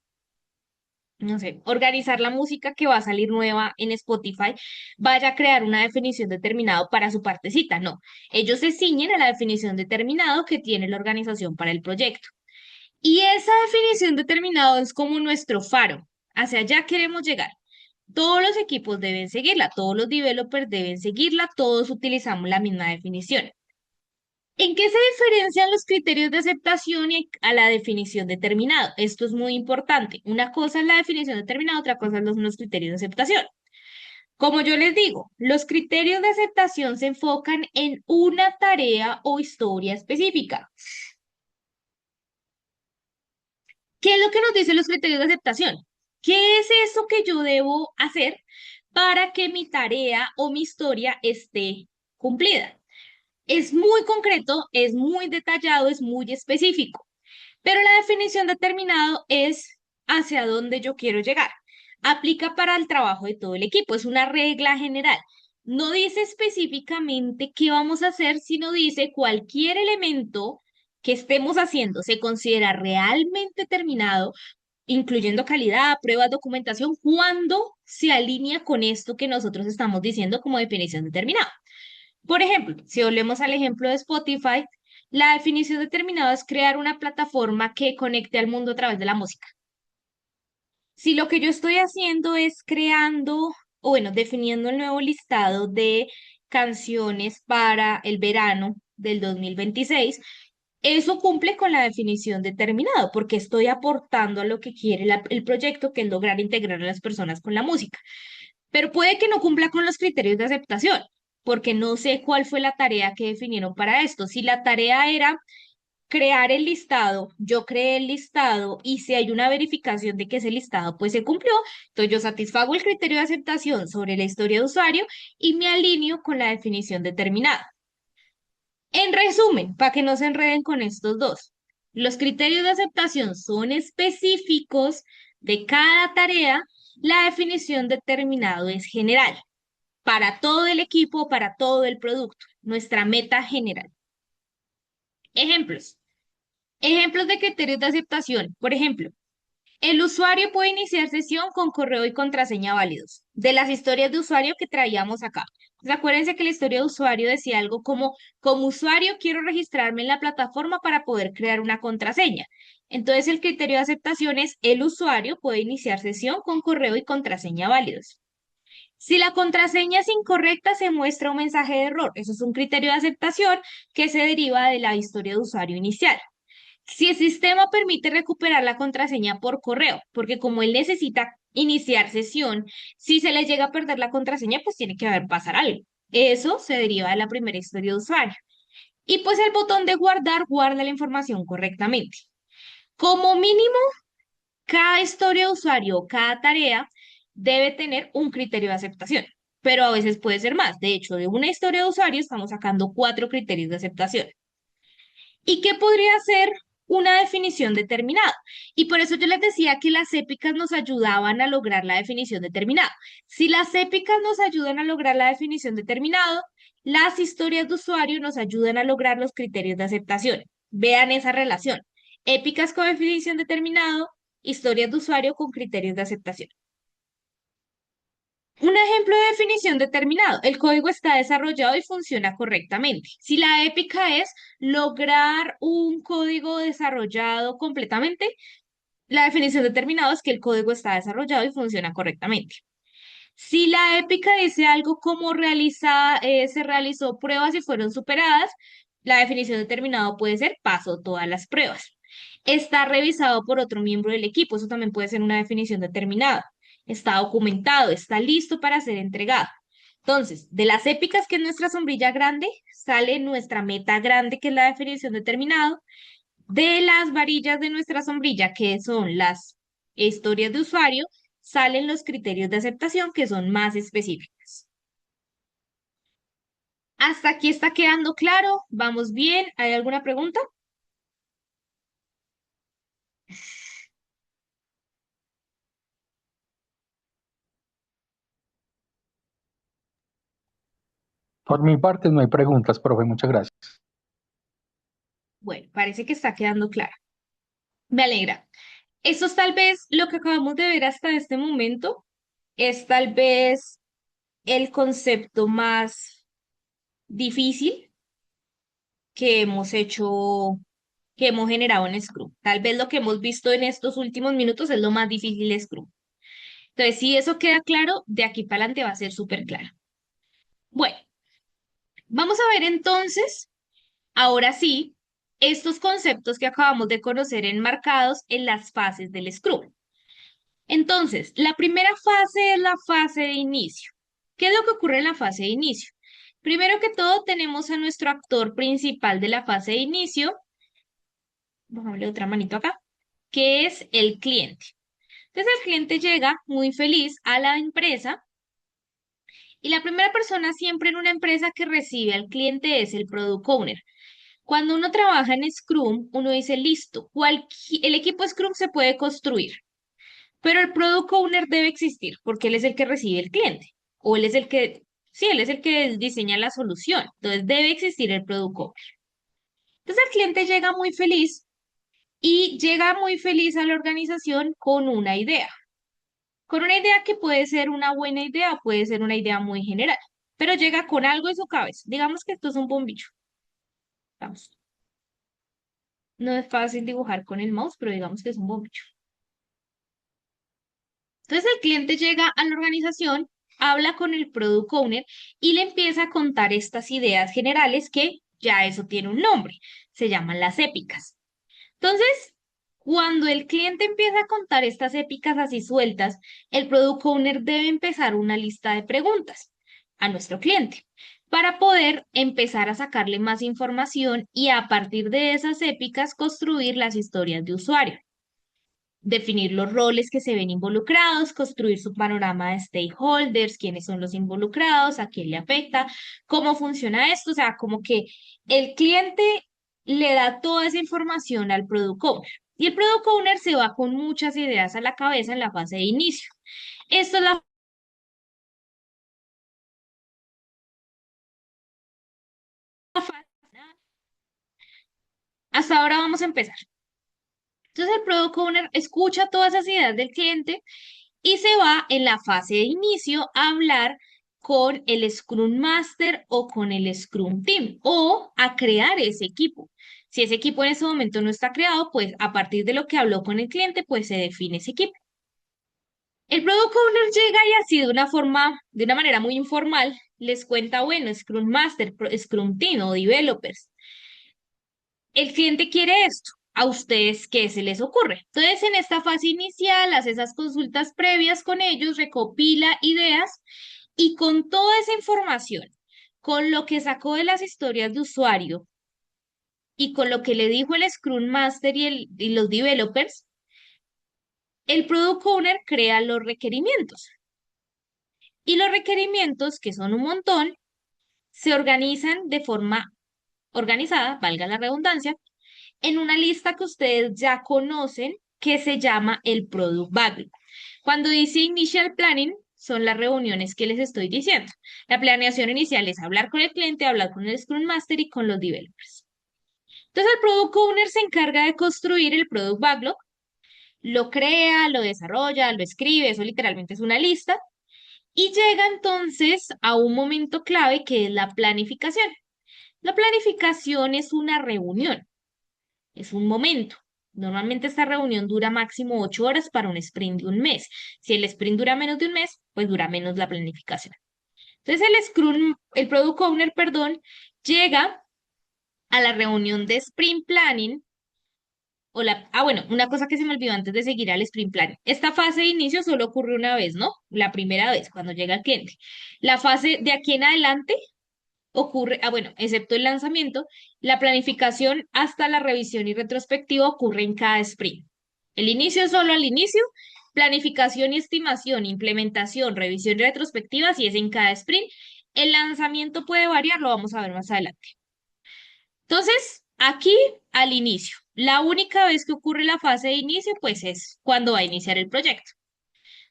S1: no sé, organizar la música que va a salir nueva en Spotify, vaya a crear una definición determinada para su partecita. No, ellos se ciñen a la definición determinada que tiene la organización para el proyecto. Y esa definición determinada es como nuestro faro. Hacia allá queremos llegar. Todos los equipos deben seguirla, todos los developers deben seguirla, todos utilizamos la misma definición. ¿En qué se diferencian los criterios de aceptación y a la definición determinado? Esto es muy importante. Una cosa es la definición determinada, otra cosa son los criterios de aceptación. Como yo les digo, los criterios de aceptación se enfocan en una tarea o historia específica. ¿Qué es lo que nos dicen los criterios de aceptación? ¿Qué es eso que yo debo hacer para que mi tarea o mi historia esté cumplida? Es muy concreto, es muy detallado, es muy específico, pero la definición determinado es hacia dónde yo quiero llegar. Aplica para el trabajo de todo el equipo, es una regla general. No dice específicamente qué vamos a hacer, sino dice cualquier elemento que estemos haciendo se considera realmente terminado, incluyendo calidad, pruebas, documentación, cuando se alinea con esto que nosotros estamos diciendo como definición determinada. Por ejemplo, si volvemos al ejemplo de Spotify, la definición determinada es crear una plataforma que conecte al mundo a través de la música. Si lo que yo estoy haciendo es creando, o bueno, definiendo el nuevo listado de canciones para el verano del 2026, eso cumple con la definición determinada, porque estoy aportando a lo que quiere el proyecto, que es lograr integrar a las personas con la música. Pero puede que no cumpla con los criterios de aceptación, porque no sé cuál fue la tarea que definieron para esto. Si la tarea era crear el listado, yo creé el listado y si hay una verificación de que ese listado pues se cumplió, entonces yo satisfago el criterio de aceptación sobre la historia de usuario y me alineo con la definición determinada. En resumen, para que no se enreden con estos dos, los criterios de aceptación son específicos de cada tarea, la definición determinado es general, para todo el equipo, para todo el producto, nuestra meta general. Ejemplos. Ejemplos de criterios de aceptación. Por ejemplo, el usuario puede iniciar sesión con correo y contraseña válidos. De las historias de usuario que traíamos acá. Entonces, acuérdense que la historia de usuario decía algo como usuario quiero registrarme en la plataforma para poder crear una contraseña. Entonces, el criterio de aceptación es el usuario puede iniciar sesión con correo y contraseña válidos. Si la contraseña es incorrecta, se muestra un mensaje de error. Eso es un criterio de aceptación que se deriva de la historia de usuario inicial. Si el sistema permite recuperar la contraseña por correo, porque como él necesita iniciar sesión, si se le llega a perder la contraseña, pues tiene que haber pasar algo. Eso se deriva de la primera historia de usuario. Y pues el botón de guardar guarda la información correctamente. Como mínimo, cada historia de usuario o cada tarea debe tener un criterio de aceptación, pero a veces puede ser más. De hecho, de una historia de usuario estamos sacando 4 criterios de aceptación. ¿Y qué podría ser una definición determinada? Y por eso yo les decía que las épicas nos ayudaban a lograr la definición determinada. Si las épicas nos ayudan a lograr la definición determinada, las historias de usuario nos ayudan a lograr los criterios de aceptación. Vean esa relación. Épicas con definición determinada, historias de usuario con criterios de aceptación. Un ejemplo de definición determinado. El código está desarrollado y funciona correctamente. Si la épica es lograr un código desarrollado completamente, la definición determinada es que el código está desarrollado y funciona correctamente. Si la épica dice algo como se realizó pruebas y fueron superadas, la definición determinada puede ser pasó todas las pruebas. Está revisado por otro miembro del equipo, eso también puede ser una definición determinada. Está documentado, está listo para ser entregado. Entonces, de las épicas, que es nuestra sombrilla grande, sale nuestra meta grande, que es la definición determinada. De las varillas de nuestra sombrilla, que son las historias de usuario, salen los criterios de aceptación, que son más específicos. ¿Hasta aquí está quedando claro? ¿Vamos bien? ¿Hay alguna pregunta?
S7: Por mi parte no hay preguntas, profe, muchas gracias.
S1: Bueno, parece que está quedando claro. Me alegra. Eso es tal vez lo que acabamos de ver hasta este momento. Es tal vez el concepto más difícil que hemos hecho, que hemos generado en Scrum. Tal vez lo que hemos visto en estos últimos minutos es lo más difícil de Scrum. Entonces, si eso queda claro, de aquí para adelante va a ser súper claro. Bueno, vamos a ver entonces, ahora sí, estos conceptos que acabamos de conocer enmarcados en las fases del Scrum. Entonces, la primera fase es la fase de inicio. ¿Qué es lo que ocurre en la fase de inicio? Primero que todo, tenemos a nuestro actor principal de la fase de inicio, vamos a darle otra manito acá, que es el cliente. Entonces, el cliente llega muy feliz a la empresa y la primera persona siempre en una empresa que recibe al cliente es el Product Owner. Cuando uno trabaja en Scrum, uno dice, listo, el equipo Scrum se puede construir. Pero el product owner debe existir porque él es el que recibe el cliente o él es el que, sí, él es el que diseña la solución. Entonces debe existir el product owner. Entonces el cliente llega muy feliz y llega muy feliz a la organización con una idea. Con una idea que puede ser una buena idea, puede ser una idea muy general, pero llega con algo en su cabeza. Digamos que esto es un bombillo. Vamos. No es fácil dibujar con el mouse, pero digamos que es un bombillo. Entonces el cliente llega a la organización, habla con el product owner y le empieza a contar estas ideas generales que ya eso tiene un nombre, se llaman las épicas. Entonces, cuando el cliente empieza a contar estas épicas así sueltas, el product owner debe empezar una lista de preguntas a nuestro cliente. para poder empezar a sacarle más información y a partir de esas épicas construir las historias de usuario, definir los roles que se ven involucrados, construir su panorama de stakeholders, quiénes son los involucrados, a quién le afecta, cómo funciona esto, o sea, como que el cliente le da toda esa información al Product Owner y el Product Owner se va con muchas ideas a la cabeza en la fase de inicio. Esto es la fase. Hasta ahora vamos a empezar. Entonces el Product Owner escucha todas esas ideas del cliente y se va en la fase de inicio a hablar con el Scrum Master o con el Scrum Team o a crear ese equipo. Si ese equipo en ese momento no está creado, pues a partir de lo que habló con el cliente, pues se define ese equipo. El Product Owner llega y así de una manera muy informal, les cuenta, bueno, Scrum Master, Scrum Team o developers. El cliente quiere esto. ¿A ustedes qué se les ocurre? Entonces, en esta fase inicial, hace esas consultas previas con ellos, recopila ideas y con toda esa información, con lo que sacó de las historias de usuario y con lo que le dijo el Scrum Master y los developers, el Product Owner crea los requerimientos. Y los requerimientos, que son un montón, se organizan de forma organizada, valga la redundancia, en una lista que ustedes ya conocen que se llama el Product Backlog. Cuando dice Initial Planning, son las reuniones que les estoy diciendo. La planeación inicial es hablar con el cliente, hablar con el Scrum Master y con los developers. Entonces el Product Owner se encarga de construir el Product Backlog, lo crea, lo desarrolla, lo escribe, eso literalmente es una lista, y llega entonces a un momento clave que es la planificación. La planificación es una reunión. Es un momento. Normalmente esta reunión dura máximo 8 horas para un sprint de un mes. Si el sprint dura menos de un mes, pues dura menos la planificación. Entonces el Product Owner, perdón, llega a la reunión de sprint planning bueno, una cosa que se me olvidó antes de seguir al sprint planning. Esta fase de inicio solo ocurre una vez, ¿no? La primera vez, cuando llega el cliente. La fase de aquí en adelante ocurre, bueno, excepto el lanzamiento, la planificación hasta la revisión y retrospectiva ocurre en cada sprint. El inicio es solo al inicio, planificación y estimación, implementación, revisión y retrospectiva, si es en cada sprint. El lanzamiento puede variar, lo vamos a ver más adelante. Entonces, aquí al inicio, la única vez que ocurre la fase de inicio, pues es cuando va a iniciar el proyecto.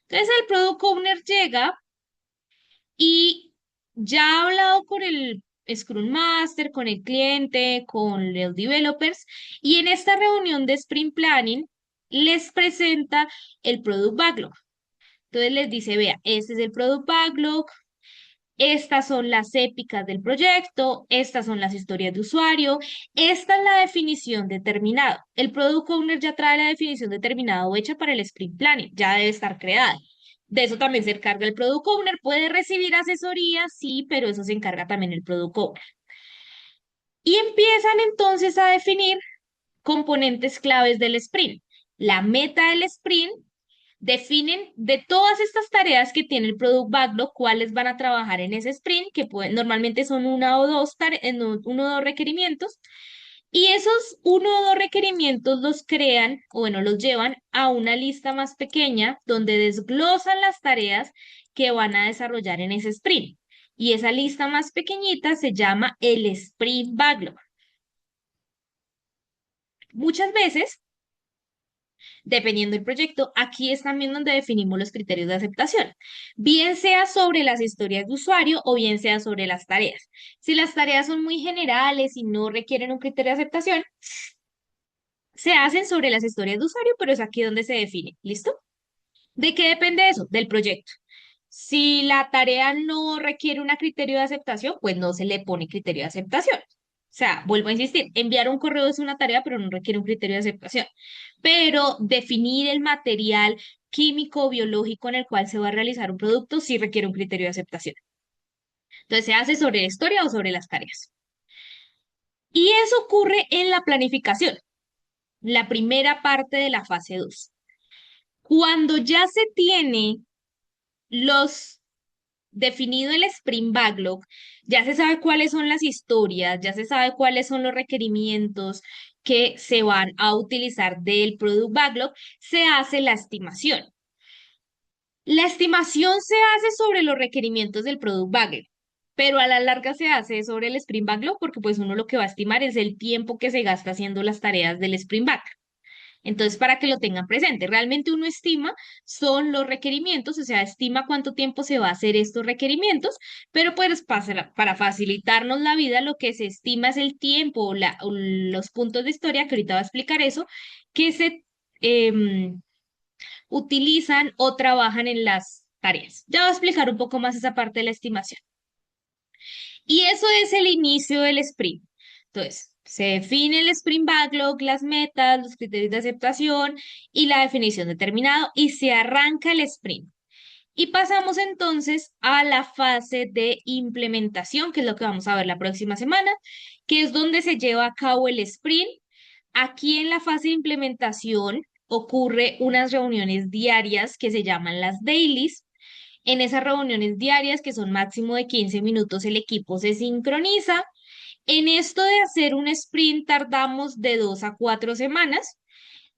S1: Entonces, el Product Owner llega y ya ha hablado con el Scrum Master, con el cliente, con los developers, y en esta reunión de Sprint Planning les presenta el Product Backlog. Entonces les dice, vea, este es el Product Backlog, estas son las épicas del proyecto, estas son las historias de usuario, esta es la definición determinada. El Product Owner ya trae la definición determinada o hecha para el Sprint Planning, ya debe estar creada. De eso también se encarga el Product Owner. Puede recibir asesoría, sí, pero eso se encarga también el Product Owner. Y empiezan entonces a definir componentes claves del sprint. La meta del sprint, definen de todas estas tareas que tiene el Product Backlog, cuáles van a trabajar en ese sprint, que normalmente son una o dos uno o dos requerimientos. Y esos uno o dos requerimientos los crean, o bueno, los llevan a una lista más pequeña donde desglosan las tareas que van a desarrollar en ese sprint. Y esa lista más pequeñita se llama el Sprint Backlog. Muchas veces, dependiendo del proyecto, aquí es también donde definimos los criterios de aceptación, bien sea sobre las historias de usuario o bien sea sobre las tareas. Si las tareas son muy generales y no requieren un criterio de aceptación, se hacen sobre las historias de usuario, pero es aquí donde se define. ¿Listo? ¿De qué depende eso? Del proyecto. Si la tarea no requiere un criterio de aceptación, pues no se le pone criterio de aceptación. O sea, vuelvo a insistir, enviar un correo es una tarea, pero no requiere un criterio de aceptación. Pero definir el material químico o biológico en el cual se va a realizar un producto sí requiere un criterio de aceptación. Entonces, se hace sobre la historia o sobre las tareas. Y eso ocurre en la planificación, la primera parte de la fase 2. Cuando ya se tiene los definido el Sprint Backlog, ya se sabe cuáles son las historias, ya se sabe cuáles son los requerimientos que se van a utilizar del Product Backlog, se hace la estimación. La estimación se hace sobre los requerimientos del Product Backlog, pero a la larga se hace sobre el Sprint Backlog porque pues uno lo que va a estimar es el tiempo que se gasta haciendo las tareas del Sprint Backlog. Entonces, para que lo tengan presente, realmente uno estima son los requerimientos, o sea, estima cuánto tiempo se va a hacer estos requerimientos, pero pues para facilitarnos la vida, lo que se estima es el tiempo o los puntos de historia, que ahorita voy a explicar eso, que se utilizan o trabajan en las tareas. Ya voy a explicar un poco más esa parte de la estimación. Y eso es el inicio del sprint. Entonces, se define el sprint backlog, las metas, los criterios de aceptación y la definición de terminado y se arranca el sprint. Y pasamos entonces a la fase de implementación, que es lo que vamos a ver la próxima semana, que es donde se lleva a cabo el sprint. Aquí en la fase de implementación ocurre unas reuniones diarias que se llaman las dailies. En esas reuniones diarias, que son máximo de 15 minutos, el equipo se sincroniza. En esto de hacer un sprint tardamos de 2 a 4 semanas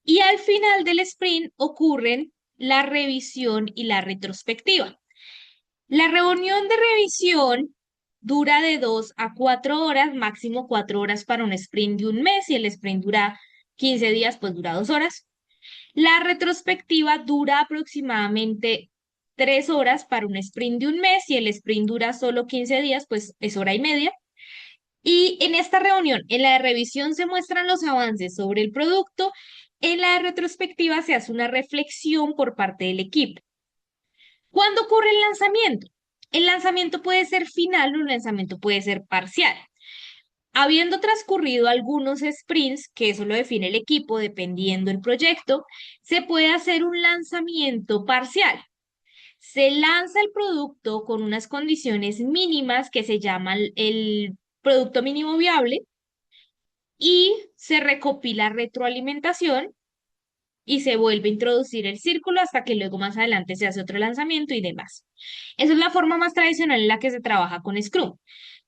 S1: y al final del sprint ocurren la revisión y la retrospectiva. La reunión de revisión dura de 2 a 4 horas, máximo 4 horas para un sprint de un mes. Si el sprint dura 15 días, pues dura 2 horas. La retrospectiva dura aproximadamente 3 horas para un sprint de un mes. Si el sprint dura solo 15 días, pues es hora y media. Y en esta reunión, en la de revisión se muestran los avances sobre el producto. En la de retrospectiva se hace una reflexión por parte del equipo. ¿Cuándo ocurre el lanzamiento? El lanzamiento puede ser final o el lanzamiento puede ser parcial. Habiendo transcurrido algunos sprints, que eso lo define el equipo dependiendo del proyecto, se puede hacer un lanzamiento parcial. Se lanza el producto con unas condiciones mínimas que se llaman el producto mínimo viable y se recopila retroalimentación y se vuelve a introducir el círculo hasta que luego más adelante se hace otro lanzamiento y demás. Esa es la forma más tradicional en la que se trabaja con Scrum.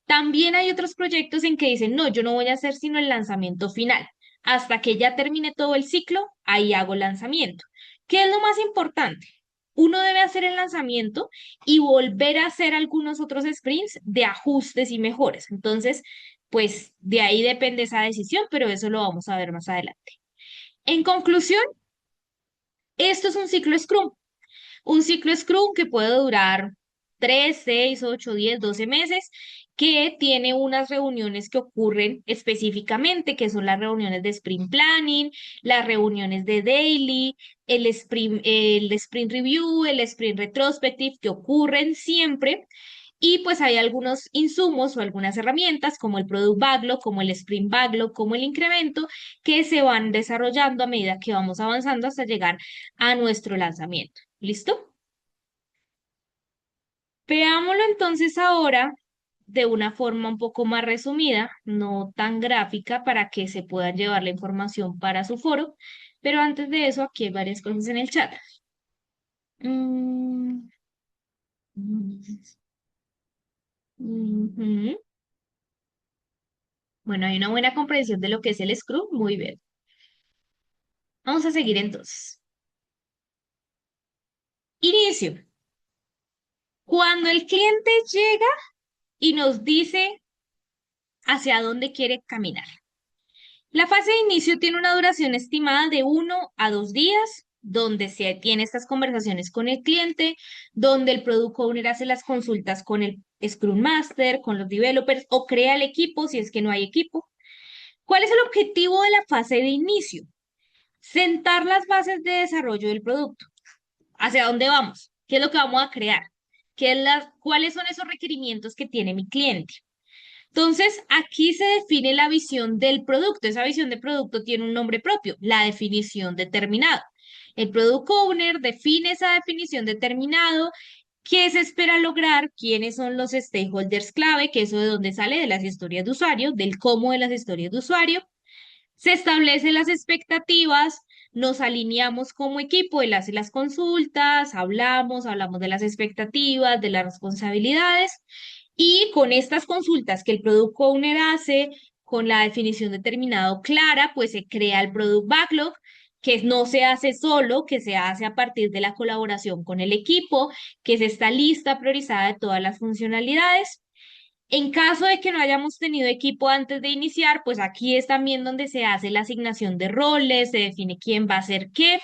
S1: También hay otros proyectos en que dicen, no, yo no voy a hacer sino el lanzamiento final. Hasta que ya termine todo el ciclo, ahí hago lanzamiento. ¿Qué es lo más importante? Uno debe hacer el lanzamiento y volver a hacer algunos otros sprints de ajustes y mejoras. Entonces, pues de ahí depende esa decisión, pero eso lo vamos a ver más adelante. En conclusión, esto es un ciclo Scrum. Un ciclo Scrum que puede durar 3, 6, 8, 10, 12 meses, que tiene unas reuniones que ocurren específicamente, que son las reuniones de Sprint Planning, las reuniones de Daily, el Sprint Review, el Sprint Retrospective, que ocurren siempre. Y pues hay algunos insumos o algunas herramientas como el Product Backlog, como el Sprint Backlog, como el incremento, que se van desarrollando a medida que vamos avanzando hasta llegar a nuestro lanzamiento. ¿Listo? Veámoslo entonces ahora de una forma un poco más resumida, no tan gráfica, para que se pueda llevar la información para su foro. Pero antes de eso, aquí hay varias cosas en el chat. Mm, ujú. Bueno, hay una buena comprensión de lo que es el Scrum. Muy bien. Vamos a seguir entonces. Inicio. Cuando el cliente llega y nos dice hacia dónde quiere caminar. La fase de inicio tiene una duración estimada de 1 a 2 días, donde se tiene estas conversaciones con el cliente, donde el Product Owner hace las consultas con el Scrum Master, con los developers o crea el equipo si es que no hay equipo. ¿Cuál es el objetivo de la fase de inicio? Sentar las bases de desarrollo del producto. ¿Hacia dónde vamos? ¿Qué es lo que vamos a crear? ¿Cuáles son esos requerimientos que tiene mi cliente? Entonces, aquí se define la visión del producto. Esa visión de producto tiene un nombre propio, la definición determinado. El Product Owner define esa definición determinado, qué se espera lograr, quiénes son los stakeholders clave, que eso de dónde sale de las historias de usuario, del cómo de las historias de usuario. Se establecen las expectativas, nos alineamos como equipo, él hace las consultas, hablamos de las expectativas, de las responsabilidades, y con estas consultas que el Product Owner hace, con la definición determinado clara, pues se crea el Product Backlog, que no se hace solo, que se hace a partir de la colaboración con el equipo, que es esta lista priorizada de todas las funcionalidades. En caso de que no hayamos tenido equipo antes de iniciar, pues aquí es también donde se hace la asignación de roles, se define quién va a hacer qué,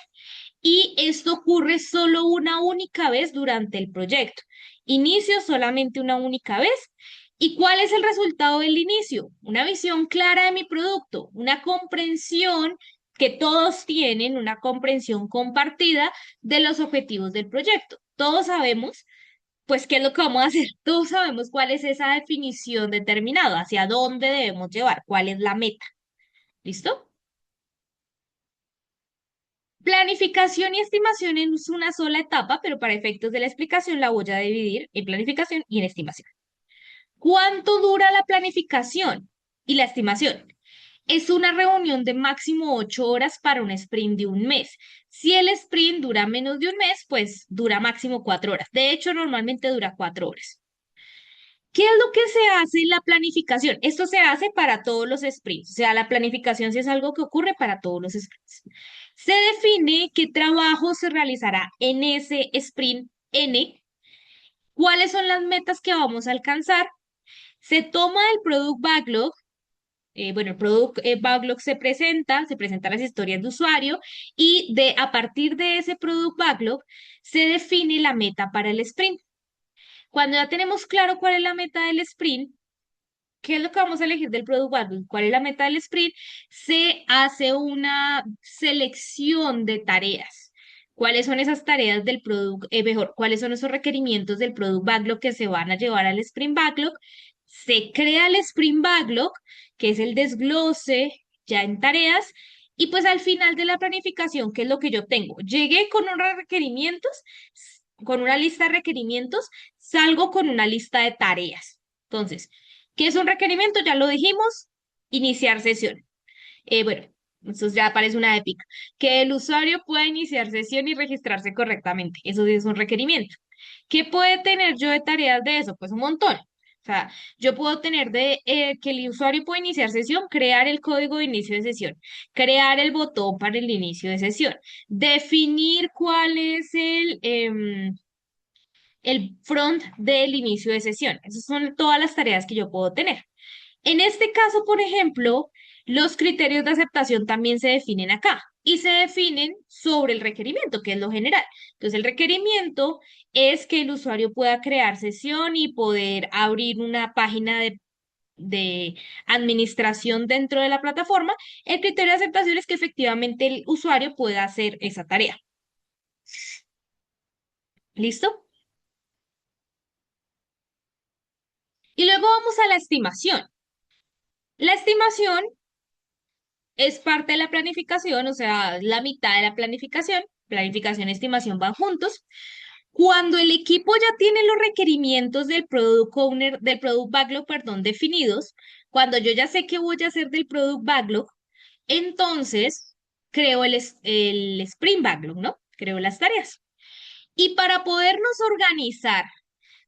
S1: y esto ocurre solo una única vez durante el proyecto. Inicio solamente una única vez. ¿Y cuál es el resultado del inicio? Una visión clara de mi producto, una comprensión que todos tienen, una comprensión compartida de los objetivos del proyecto. Todos sabemos pues, ¿qué es lo que vamos a hacer? Todos sabemos cuál es esa definición determinada, hacia dónde debemos llevar, cuál es la meta. ¿Listo? Planificación y estimación es una sola etapa, pero para efectos de la explicación la voy a dividir en planificación y en estimación. ¿Cuánto dura la planificación y la estimación? Es una reunión de máximo 8 horas para un sprint de un mes. Si el sprint dura menos de un mes, pues dura máximo 4 horas. De hecho, normalmente dura 4 horas. ¿Qué es lo que se hace en la planificación? Esto se hace para todos los sprints, o sea, la planificación sí es algo que ocurre para todos los sprints. Se define qué trabajo se realizará en ese sprint N, cuáles son las metas que vamos a alcanzar, se toma el Product Backlog, bueno, el Product Backlog se presentan las historias de usuario y a partir de ese Product Backlog se define la meta para el sprint. Cuando ya tenemos claro cuál es la meta del sprint, ¿qué es lo que vamos a elegir del Product Backlog? ¿Cuál es la meta del sprint? Se hace una selección de tareas. ¿Cuáles son esas tareas del product, mejor, cuáles son esos requerimientos del Product Backlog que se van a llevar al Sprint Backlog? Se crea el Sprint Backlog, que es el desglose ya en tareas, y pues al final de la planificación, ¿qué es lo que yo tengo? Llegué con unos requerimientos, con una lista de requerimientos, salgo con una lista de tareas. Entonces, ¿qué es un requerimiento? Ya lo dijimos, iniciar sesión. Bueno, eso ya parece una épica. Que el usuario pueda iniciar sesión y registrarse correctamente. Eso sí es un requerimiento. ¿Qué puede tener yo de tareas de eso? Pues un montón. O sea, yo puedo tener de que el usuario pueda iniciar sesión, crear el código de inicio de sesión, crear el botón para el inicio de sesión, definir cuál es el front del inicio de sesión. Esas son todas las tareas que yo puedo tener. En este caso, por ejemplo, los criterios de aceptación también se definen acá y se definen sobre el requerimiento, que es lo general. Entonces, el requerimiento es que el usuario pueda crear sesión y poder abrir una página de administración dentro de la plataforma. El criterio de aceptación es que efectivamente el usuario pueda hacer esa tarea. ¿Listo? Y luego vamos a la estimación. La estimación es parte de la planificación, o sea, la mitad de la planificación. Planificación y estimación van juntos. Cuando el equipo ya tiene los requerimientos del Product Owner, del Product Backlog, perdón, definidos, cuando yo ya sé qué voy a hacer del Product Backlog, entonces creo el Sprint Backlog, ¿no? Creo las tareas. Y para podernos organizar,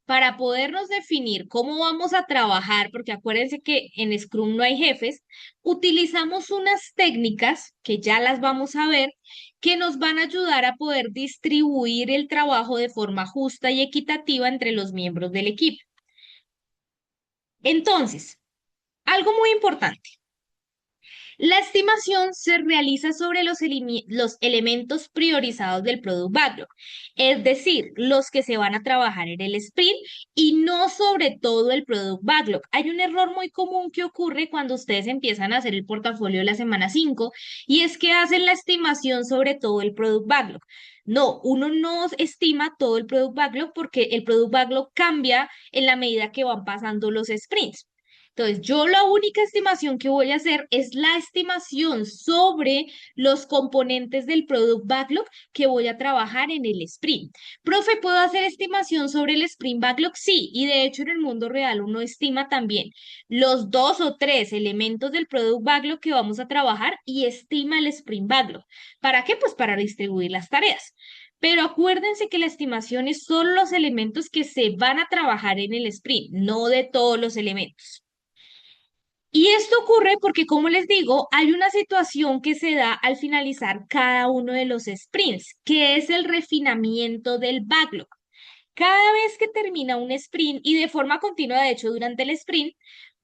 S1: para podernos definir cómo vamos a trabajar, porque acuérdense que en Scrum no hay jefes, utilizamos unas técnicas que ya las vamos a ver, que nos van a ayudar a poder distribuir el trabajo de forma justa y equitativa entre los miembros del equipo. Entonces, algo muy importante. La estimación se realiza sobre los elementos priorizados del Product Backlog, es decir, los que se van a trabajar en el sprint y no sobre todo el Product Backlog. Hay un error muy común que ocurre cuando ustedes empiezan a hacer el portafolio de la semana 5 y es que hacen la estimación sobre todo el Product Backlog. No, uno no estima todo el Product Backlog porque el Product Backlog cambia en la medida que van pasando los sprints. Entonces, yo la única estimación que voy a hacer es la estimación sobre los componentes del Product Backlog que voy a trabajar en el sprint. Profe, ¿puedo hacer estimación sobre el sprint backlog? Sí, y de hecho en el mundo real uno estima también los 2 o 3 elementos del Product Backlog que vamos a trabajar y estima el sprint backlog. ¿Para qué? Pues para distribuir las tareas. Pero acuérdense que la estimación es solo los elementos que se van a trabajar en el sprint, no de todos los elementos. Y esto ocurre porque, como les digo, hay una situación que se da al finalizar cada uno de los sprints, que es el refinamiento del backlog. Cada vez que termina un sprint y de forma continua, de hecho, durante el sprint,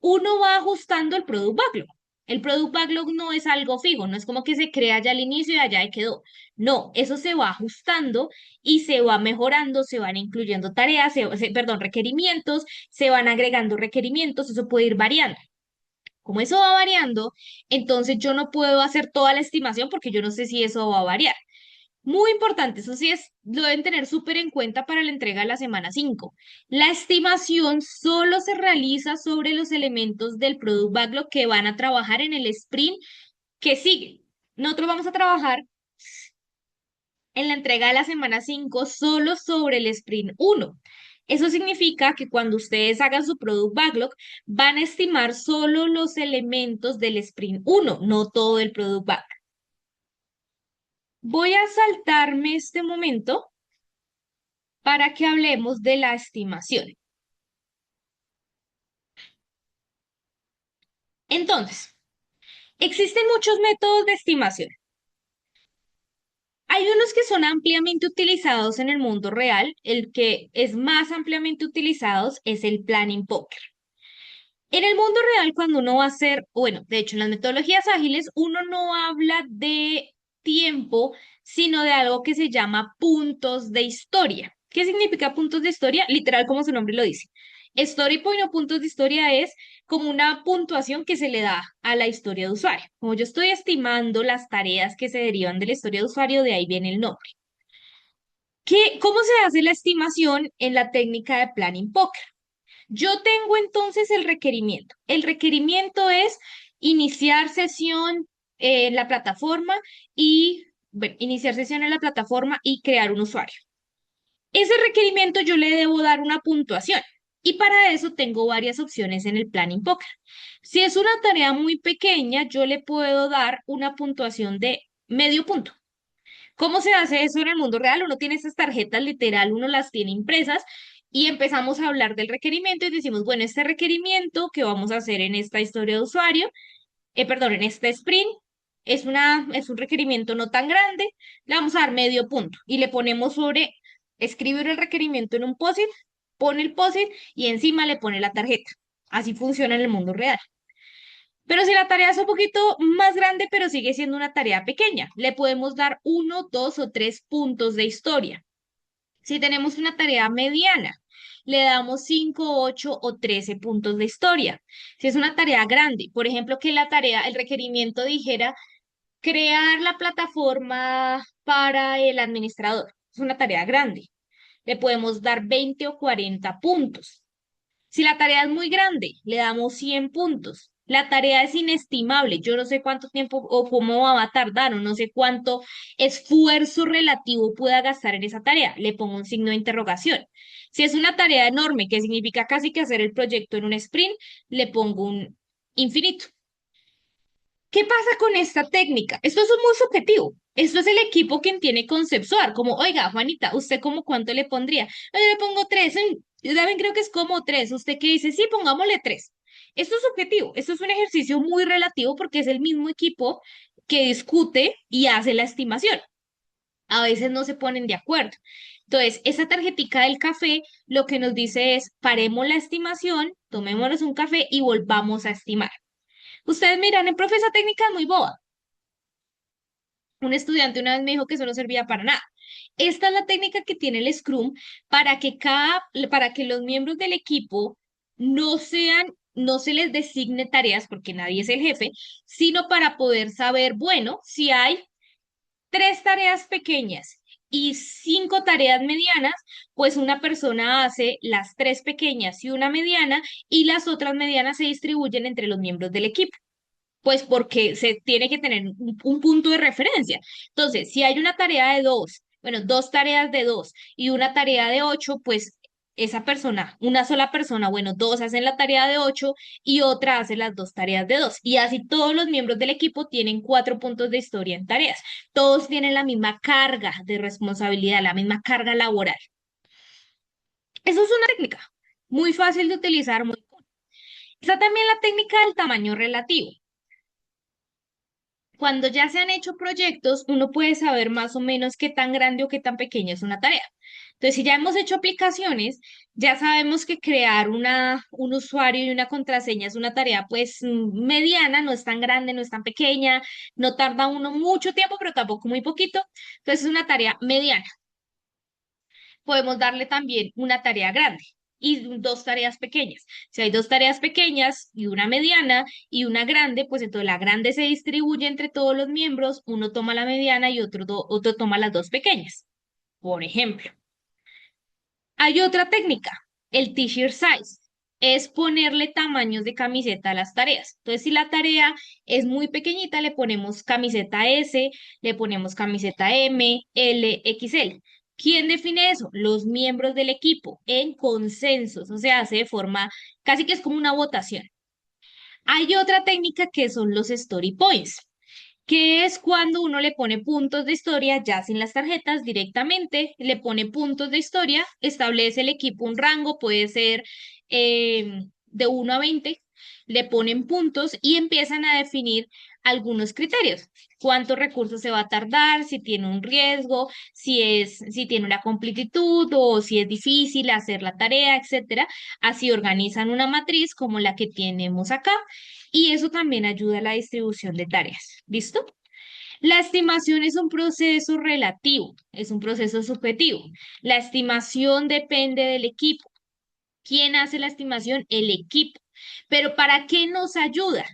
S1: uno va ajustando el product backlog. El product backlog no es algo fijo, no es como que se crea ya al inicio y allá y quedó. No, eso se va ajustando y se va mejorando, se van incluyendo tareas, perdón, requerimientos, se van agregando requerimientos, eso puede ir variando. Como eso va variando, entonces yo no puedo hacer toda la estimación porque yo no sé si eso va a variar. Muy importante, eso sí lo deben tener súper en cuenta para la entrega de la semana 5. La estimación solo se realiza sobre los elementos del Product Backlog que van a trabajar en el sprint que sigue. Nosotros vamos a trabajar en la entrega de la semana 5 solo sobre el sprint 1. Eso significa que cuando ustedes hagan su Product Backlog, van a estimar solo los elementos del sprint 1, no todo el Product Backlog. Voy a saltarme este momento para que hablemos de la estimación. Entonces, existen muchos métodos de estimación. Hay unos que son ampliamente utilizados en el mundo real. El que es más ampliamente utilizado es el Planning Poker. En el mundo real, cuando uno va a hacer, bueno, de hecho, en las metodologías ágiles, uno no habla de tiempo, sino de algo que se llama puntos de historia. ¿Qué significa puntos de historia? Literal, como su nombre lo dice. Story point o puntos de historia es como una puntuación que se le da a la historia de usuario. Como yo estoy estimando las tareas que se derivan de la historia de usuario, de ahí viene el nombre. ¿Cómo se hace la estimación en la técnica de Planning Poker? Yo tengo entonces el requerimiento. El requerimiento es iniciar sesión en la plataforma y, bueno, iniciar sesión en la plataforma y crear un usuario. Ese requerimiento yo le debo dar una puntuación y para eso tengo varias opciones en el Planning Poker. Si es una tarea muy pequeña, yo le puedo dar una puntuación de medio punto. ¿Cómo se hace eso en el mundo real? Uno tiene esas tarjetas literal, uno las tiene impresas y empezamos a hablar del requerimiento y decimos, bueno, este requerimiento que vamos a hacer en esta historia de usuario, perdón, en este sprint, es un requerimiento no tan grande, le vamos a dar medio punto y le ponemos escribir el requerimiento en un POSIT, pone el POSIT y encima le pone la tarjeta. Así funciona en el mundo real. Pero si la tarea es un poquito más grande, pero sigue siendo una tarea pequeña, le podemos dar 1, 2 o 3 puntos de historia. Si tenemos una tarea mediana, le damos 5, 8 o 13 puntos de historia. Si es una tarea grande, por ejemplo, que el requerimiento dijera crear la plataforma para el administrador. Es una tarea grande. Le podemos dar 20 o 40 puntos. Si la tarea es muy grande, le damos 100 puntos. La tarea es inestimable. Yo no sé cuánto tiempo o cómo va a tardar o no sé cuánto esfuerzo relativo pueda gastar en esa tarea. Le pongo un signo de interrogación. Si es una tarea enorme, que significa casi que hacer el proyecto en un sprint, le pongo un infinito. ¿Qué pasa con esta técnica? Esto es muy subjetivo. Esto es el equipo quien tiene que conceptuar, como, oiga, Juanita, ¿usted como cuánto le pondría? Yo le pongo 3, yo también creo que es como 3. ¿Usted qué dice? Sí, pongámosle 3. Esto es subjetivo, esto es un ejercicio muy relativo porque es el mismo equipo que discute y hace la estimación. A veces no se ponen de acuerdo. Entonces, esa tarjetica del café lo que nos dice es, paremos la estimación, tomémonos un café y volvamos a estimar. Ustedes miran, el profe, esa técnica es muy boba. Un estudiante una vez me dijo que eso no servía para nada. Esta es la técnica que tiene el Scrum para que los miembros del equipo no se les designe tareas porque nadie es el jefe, sino para poder saber, bueno, si hay 3 tareas pequeñas y 5 tareas medianas, pues una persona hace las 3 pequeñas y una mediana y las otras medianas se distribuyen entre los miembros del equipo. Pues porque se tiene que tener un punto de referencia. Entonces, si hay una tarea de 2, bueno, 2 tareas de 2 y una tarea de 8, pues esa persona, una sola persona, bueno, 2 hacen la tarea de 8 y otra hace las 2 tareas de 2. Y así todos los miembros del equipo tienen 4 puntos de historia en tareas. Todos tienen la misma carga de responsabilidad, la misma carga laboral. Eso es una técnica muy fácil de utilizar. Está también la técnica del tamaño relativo. Cuando ya se han hecho proyectos, uno puede saber más o menos qué tan grande o qué tan pequeña es una tarea. Entonces, si ya hemos hecho aplicaciones, ya sabemos que crear un usuario y una contraseña es una tarea pues mediana, no es tan grande, no es tan pequeña, no tarda uno mucho tiempo, pero tampoco muy poquito. Entonces, es una tarea mediana. Podemos darle también una tarea grande y 2 tareas pequeñas. Si hay 2 tareas pequeñas y una mediana y una grande, pues entonces la grande se distribuye entre todos los miembros, uno toma la mediana y otro toma las 2 pequeñas, por ejemplo. Hay otra técnica, el t-shirt size. Es ponerle tamaños de camiseta a las tareas. Entonces, si la tarea es muy pequeñita, le ponemos camiseta S, le ponemos camiseta M, L, XL. ¿Quién define eso? Los miembros del equipo en consenso. Eso se hace de forma, casi que es como una votación. Hay otra técnica que son los story points, que es cuando uno le pone puntos de historia ya sin las tarjetas directamente, le pone puntos de historia, establece el equipo un rango, puede ser de 1 a 20, le ponen puntos y empiezan a definir algunos criterios. Cuántos recursos se va a tardar, si tiene un riesgo, si tiene una completitud o si es difícil hacer la tarea, etcétera. Así organizan una matriz como la que tenemos acá y eso también ayuda a la distribución de tareas. ¿Listo? La estimación es un proceso relativo, es un proceso subjetivo. La estimación depende del equipo. ¿Quién hace la estimación? El equipo. Pero ¿para qué nos ayuda?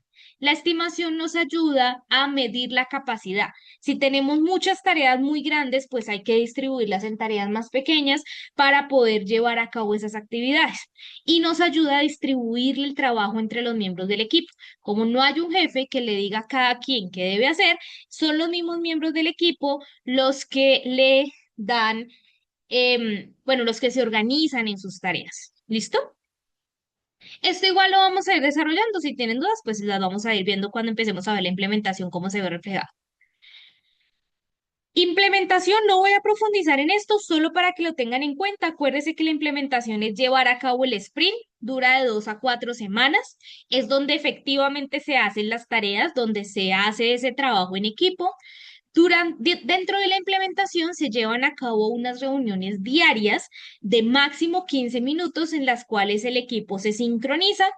S1: La estimación nos ayuda a medir la capacidad. Si tenemos muchas tareas muy grandes, pues hay que distribuirlas en tareas más pequeñas para poder llevar a cabo esas actividades. Y nos ayuda a distribuir el trabajo entre los miembros del equipo. Como no hay un jefe que le diga a cada quien qué debe hacer, son los mismos miembros del equipo los que le dan, bueno, los que se organizan en sus tareas. ¿Listo? Esto igual lo vamos a ir desarrollando. Si tienen dudas, pues las vamos a ir viendo cuando empecemos a ver la implementación, cómo se ve reflejada. Implementación, no voy a profundizar en esto, solo para que lo tengan en cuenta. Acuérdense que la implementación es llevar a cabo el sprint, dura de 2 a 4 semanas, es donde efectivamente se hacen las tareas, donde se hace ese trabajo en equipo. Dentro de la implementación se llevan a cabo unas reuniones diarias de máximo 15 minutos en las cuales el equipo se sincroniza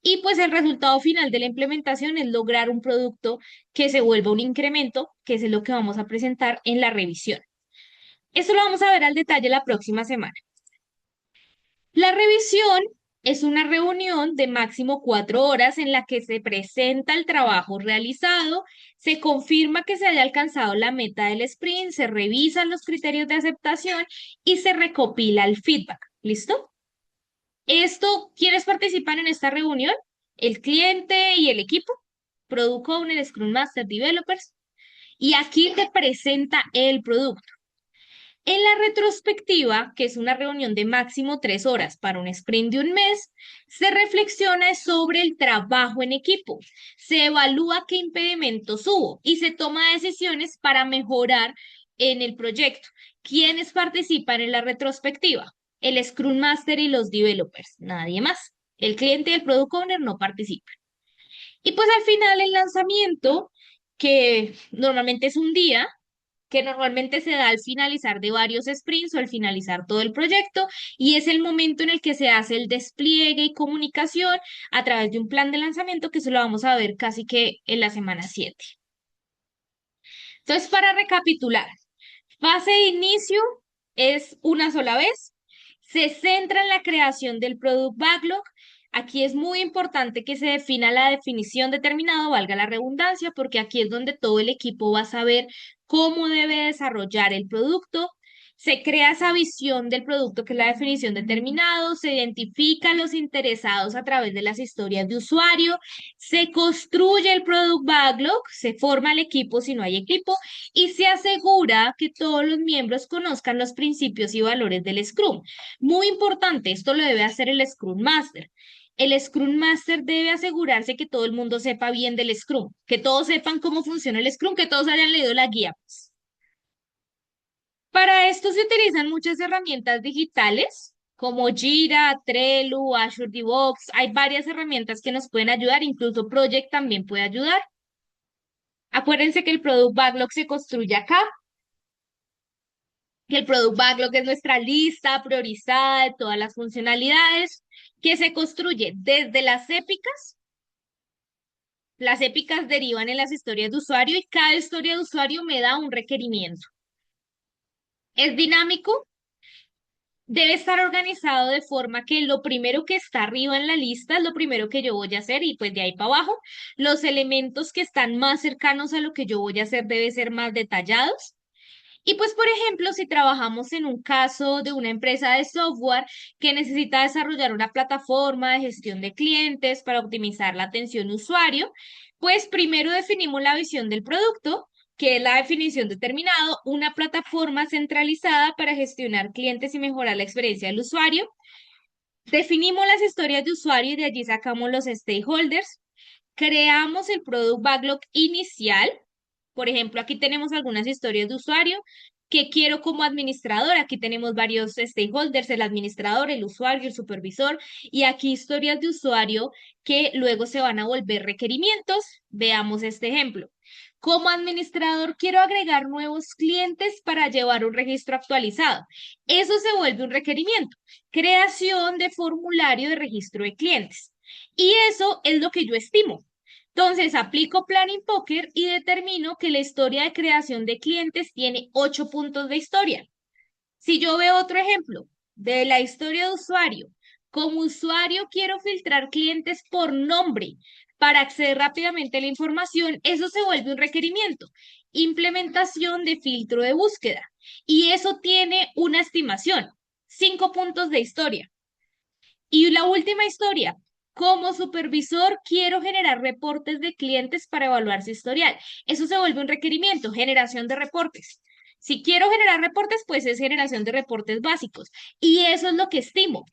S1: y pues el resultado final de la implementación es lograr un producto que se vuelva un incremento, que es lo que vamos a presentar en la revisión. Esto lo vamos a ver al detalle la próxima semana. La revisión es una reunión de máximo 4 horas en la que se presenta el trabajo realizado, se confirma que se haya alcanzado la meta del sprint, se revisan los criterios de aceptación y se recopila el feedback. ¿Listo? ¿Quiénes participan en esta reunión? El cliente y el equipo, Product Owner, Scrum Master, Developers, y aquí te presenta el producto. En la retrospectiva, que es una reunión de máximo 3 horas para un sprint de un mes, se reflexiona sobre el trabajo en equipo, se evalúa qué impedimentos hubo y se toma decisiones para mejorar en el proyecto. ¿Quiénes participan en la retrospectiva? El Scrum Master y los developers, nadie más. El cliente y el Product Owner no participan. Y pues al final el lanzamiento, que normalmente es un día, que normalmente se da al finalizar de varios sprints o al finalizar todo el proyecto, y es el momento en el que se hace el despliegue y comunicación a través de un plan de lanzamiento que eso lo vamos a ver casi que en la semana 7. Entonces, para recapitular, fase de inicio es una sola vez, se centra en la creación del Product Backlog. Aquí es muy importante que se defina la definición determinada, valga la redundancia, porque aquí es donde todo el equipo va a saber cómo debe desarrollar el producto. Se crea esa visión del producto que es la definición de terminado, se identifica a los interesados a través de las historias de usuario, se construye el product backlog, se forma el equipo si no hay equipo y se asegura que todos los miembros conozcan los principios y valores del Scrum. Muy importante, esto lo debe hacer el Scrum Master. El Scrum Master debe asegurarse que todo el mundo sepa bien del Scrum, que todos sepan cómo funciona el Scrum, que todos hayan leído la guía, pues. Para esto se utilizan muchas herramientas digitales como Jira, Trello, Azure DevOps. Hay varias herramientas que nos pueden ayudar, incluso Project también puede ayudar. Acuérdense que el Product Backlog se construye acá, que el Product Backlog es nuestra lista priorizada de todas las funcionalidades, que se construye desde las épicas. Las épicas derivan en las historias de usuario y cada historia de usuario me da un requerimiento. Es dinámico. Debe estar organizado de forma que lo primero que está arriba en la lista es lo primero que yo voy a hacer y pues de ahí para abajo los elementos que están más cercanos a lo que yo voy a hacer deben ser más detallados. Y pues, por ejemplo, si trabajamos en un caso de una empresa de software que necesita desarrollar una plataforma de gestión de clientes para optimizar la atención usuario, pues primero definimos la visión del producto, que es la definición determinado, una plataforma centralizada para gestionar clientes y mejorar la experiencia del usuario. Definimos las historias de usuario y de allí sacamos los stakeholders. Creamos el product backlog inicial. Por ejemplo, aquí tenemos algunas historias de usuario que quiero como administrador. Aquí tenemos varios stakeholders, el administrador, el usuario, el supervisor. Y aquí historias de usuario que luego se van a volver requerimientos. Veamos este ejemplo. Como administrador, quiero agregar nuevos clientes para llevar un registro actualizado. Eso se vuelve un requerimiento. Creación de formulario de registro de clientes. Y eso es lo que yo estimo. Entonces, aplico Planning Poker y determino que la historia de creación de clientes tiene 8 puntos de historia. Si yo veo otro ejemplo de la historia de usuario, como usuario quiero filtrar clientes por nombre para acceder rápidamente a la información, eso se vuelve un requerimiento. Implementación de filtro de búsqueda. Y eso tiene una estimación, 5 puntos de historia. Y la última historia, como supervisor quiero generar reportes de clientes para evaluar su historial. Eso se vuelve un requerimiento, generación de reportes. Si quiero generar reportes, pues es generación de reportes básicos. Y eso es lo que estimo.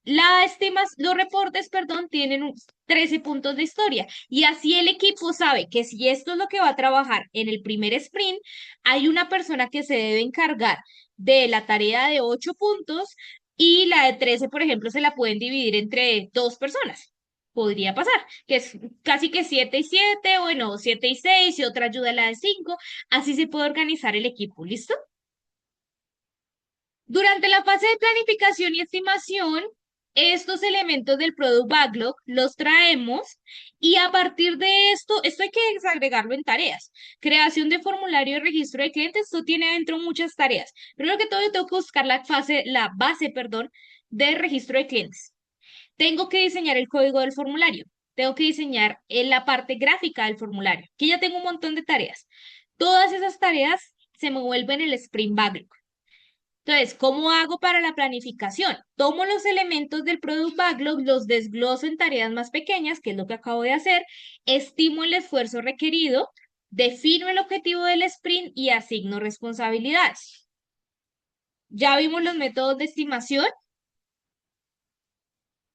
S1: Los reportes, perdón, tienen 13 puntos de historia. Y así el equipo sabe que si esto es lo que va a trabajar en el primer sprint, hay una persona que se debe encargar de la tarea de 8 puntos y la de 13, por ejemplo, se la pueden dividir entre 2 personas. Podría pasar, que es casi que 7 y 7, bueno, 7 y 6 y otra ayuda a la de 5. Así se puede organizar el equipo, ¿listo? Durante la fase de planificación y estimación, estos elementos del Product Backlog los traemos y a partir de esto hay que desagregarlo en tareas. Creación de formulario de registro de clientes, esto tiene dentro muchas tareas. Primero que todo, yo tengo que buscar la base, perdón, de registro de clientes. Tengo que diseñar el código del formulario. Tengo que diseñar la parte gráfica del formulario. Aquí ya tengo un montón de tareas. Todas esas tareas se me vuelven el Sprint Backlog. Entonces, ¿cómo hago para la planificación? Tomo los elementos del Product Backlog, los desgloso en tareas más pequeñas, que es lo que acabo de hacer, estimo el esfuerzo requerido, defino el objetivo del sprint y asigno responsabilidades. Ya vimos los métodos de estimación.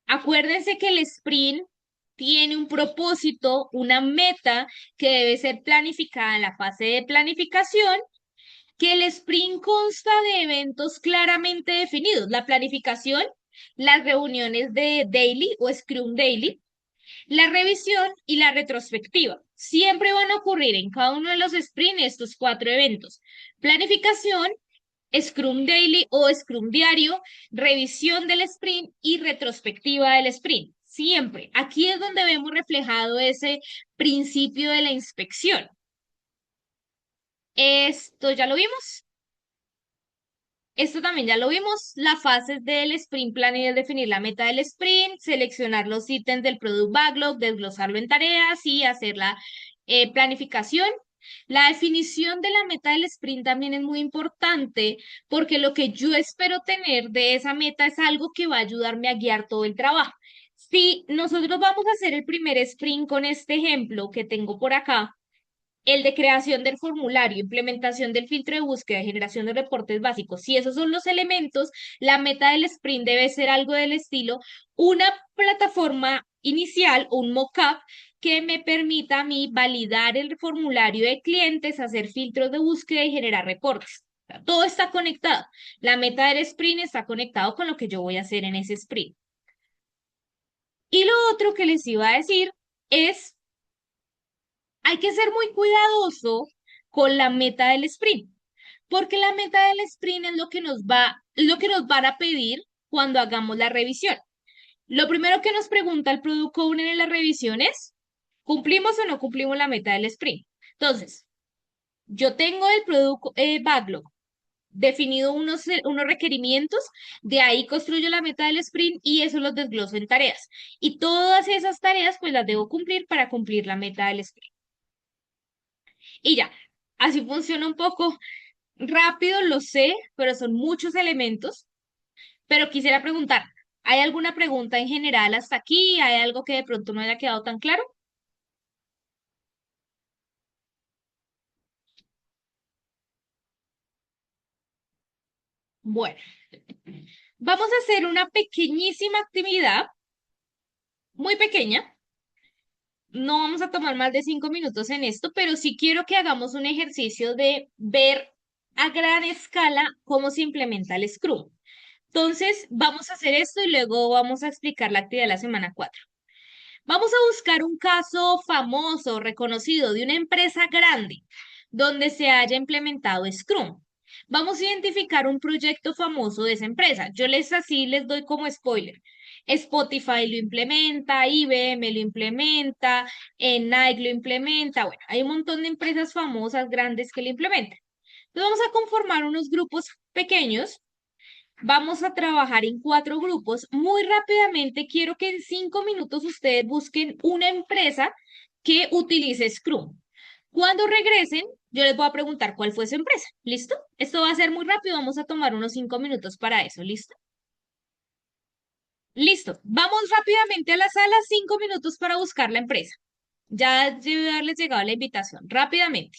S1: Acuérdense que el sprint tiene un propósito, una meta que debe ser planificada en la fase de planificación, que el sprint consta de eventos claramente definidos. La planificación, las reuniones de daily o Scrum Daily, la revisión y la retrospectiva. Siempre van a ocurrir en cada uno de los sprints estos 4 eventos. Planificación, Scrum Daily o Scrum Diario, revisión del sprint y retrospectiva del sprint. Siempre. Aquí es donde vemos reflejado ese principio de la inspección. Esto ya lo vimos. Esto también ya lo vimos, las fases del sprint planning es definir la meta del sprint, seleccionar los ítems del product backlog, desglosarlo en tareas y hacer la planificación. La definición de la meta del sprint también es muy importante porque lo que yo espero tener de esa meta es algo que va a ayudarme a guiar todo el trabajo. Si nosotros vamos a hacer el primer sprint con este ejemplo que tengo por acá, el de creación del formulario, implementación del filtro de búsqueda, generación de reportes básicos, si esos son los elementos, la meta del sprint debe ser algo del estilo una plataforma inicial o un mock-up que me permita a mí validar el formulario de clientes, hacer filtros de búsqueda y generar reportes. O sea, todo está conectado. La meta del sprint está conectado con lo que yo voy a hacer en ese sprint. Y lo otro que les iba a decir es hay que ser muy cuidadoso con la meta del sprint, porque la meta del sprint es lo que nos van a pedir cuando hagamos la revisión. Lo primero que nos pregunta el Product Owner en la revisión es, ¿cumplimos o no cumplimos la meta del sprint? Entonces, yo tengo el Product Backlog, definido unos requerimientos, de ahí construyo la meta del sprint y eso los desgloso en tareas. Y todas esas tareas pues las debo cumplir para cumplir la meta del sprint. Y ya, así funciona un poco rápido, lo sé, pero son muchos elementos. Pero quisiera preguntar, ¿hay alguna pregunta en general hasta aquí? ¿Hay algo que de pronto no haya quedado tan claro? Bueno, vamos a hacer una pequeñísima actividad, muy pequeña. No vamos a tomar más de 5 minutos en esto, pero sí quiero que hagamos un ejercicio de ver a gran escala cómo se implementa el Scrum. Entonces, vamos a hacer esto y luego vamos a explicar la actividad de la semana 4. Vamos a buscar un caso famoso, reconocido de una empresa grande donde se haya implementado Scrum. Vamos a identificar un proyecto famoso de esa empresa. Yo les así les doy como spoiler. Spotify lo implementa, IBM lo implementa, Nike lo implementa. Bueno, hay un montón de empresas famosas, grandes que lo implementan. Entonces vamos a conformar unos grupos pequeños. Vamos a trabajar en 4 grupos. Muy rápidamente, quiero que en 5 minutos ustedes busquen una empresa que utilice Scrum. Cuando regresen, yo les voy a preguntar cuál fue su empresa. ¿Listo? Esto va a ser muy rápido. Vamos a tomar unos 5 minutos para eso. ¿Listo? Listo. Vamos rápidamente a la sala. 5 minutos para buscar la empresa. Ya debe haberles llegado la invitación. Rápidamente.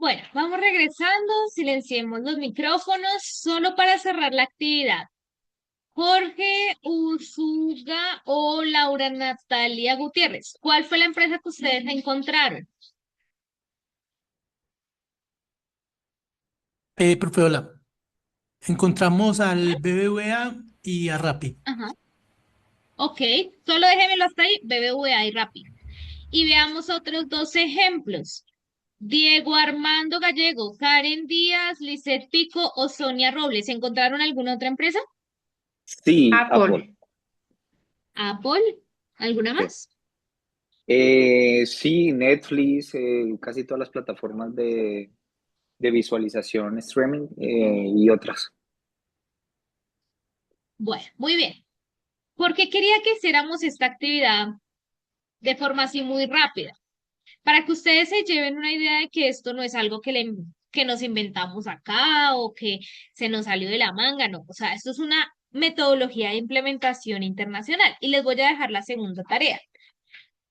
S1: Bueno, vamos regresando, silenciemos los micrófonos solo para cerrar la actividad. Jorge Usuga o Laura Natalia Gutiérrez, ¿cuál fue la empresa que ustedes encontraron?
S8: Profe, hola. Encontramos al BBVA y a Rappi.
S1: Ajá. Ok, solo déjemelo hasta ahí, BBVA y Rappi. Y veamos otros dos ejemplos. Diego Armando Gallego, Karen Díaz, Lisette Pico o Sonia Robles. ¿Encontraron alguna otra empresa?
S9: Sí,
S6: Apple.
S9: Apple.
S1: Apple, ¿alguna
S9: Sí,
S1: más?
S9: Sí, Netflix, casi todas las plataformas de visualización, streaming y otras.
S1: Bueno, muy bien. ¿Por qué quería que hiciéramos esta actividad de forma así muy rápida? Para que ustedes se lleven una idea de que esto no es algo que nos inventamos acá o que se nos salió de la manga, no. O sea, esto es una metodología de implementación internacional. Y les voy a dejar la segunda tarea.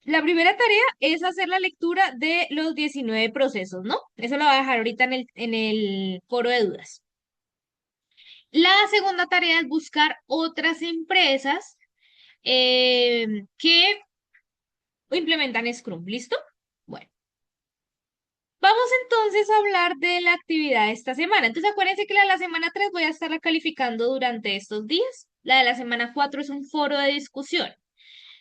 S1: La primera tarea es hacer la lectura de los 19 procesos, ¿no? Eso lo voy a dejar ahorita en el foro de dudas. La segunda tarea es buscar otras empresas que implementan Scrum, ¿listo? Bueno, vamos entonces a hablar de la actividad de esta semana. Entonces acuérdense que la de la semana 3 voy a estarla calificando durante estos días. La de la semana 4 es un foro de discusión.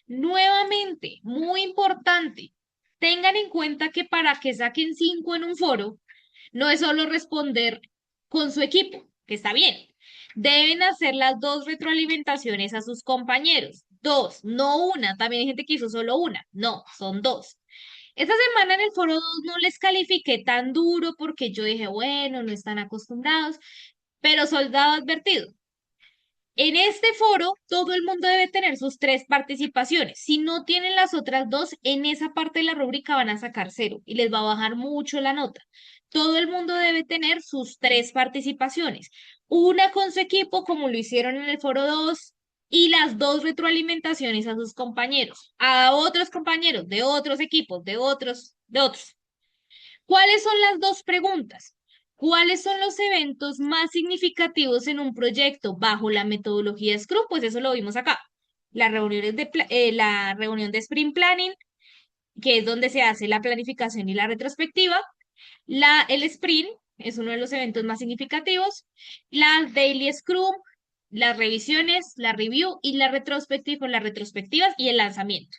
S1: Nuevamente, muy importante, tengan en cuenta que para que saquen 5 en un foro, no es solo responder con su equipo, que está bien. Deben hacer las dos retroalimentaciones a sus compañeros. Dos, no una. También hay gente que hizo solo una. No, son dos. Esta semana en el foro 2 no les califiqué tan duro porque yo dije, bueno, no están acostumbrados, pero soldado advertido. En este foro, todo el mundo debe tener sus 3 participaciones. Si no tienen las otras 2, en esa parte de la rúbrica van a sacar 0 y les va a bajar mucho la nota. Todo el mundo debe tener sus 3 participaciones. Una con su equipo, como lo hicieron en el foro 2, y las 2 retroalimentaciones a sus compañeros, a otros compañeros de otros equipos, de otros. ¿Cuáles son las 2 preguntas? ¿Cuáles son los eventos más significativos en un proyecto bajo la metodología Scrum? Pues eso lo vimos acá. La reunión de Sprint Planning, que es donde se hace la planificación y la retrospectiva. El Sprint es uno de los eventos más significativos. Las Daily Scrum, las revisiones, la review y la retrospectiva, las retrospectivas y el lanzamiento.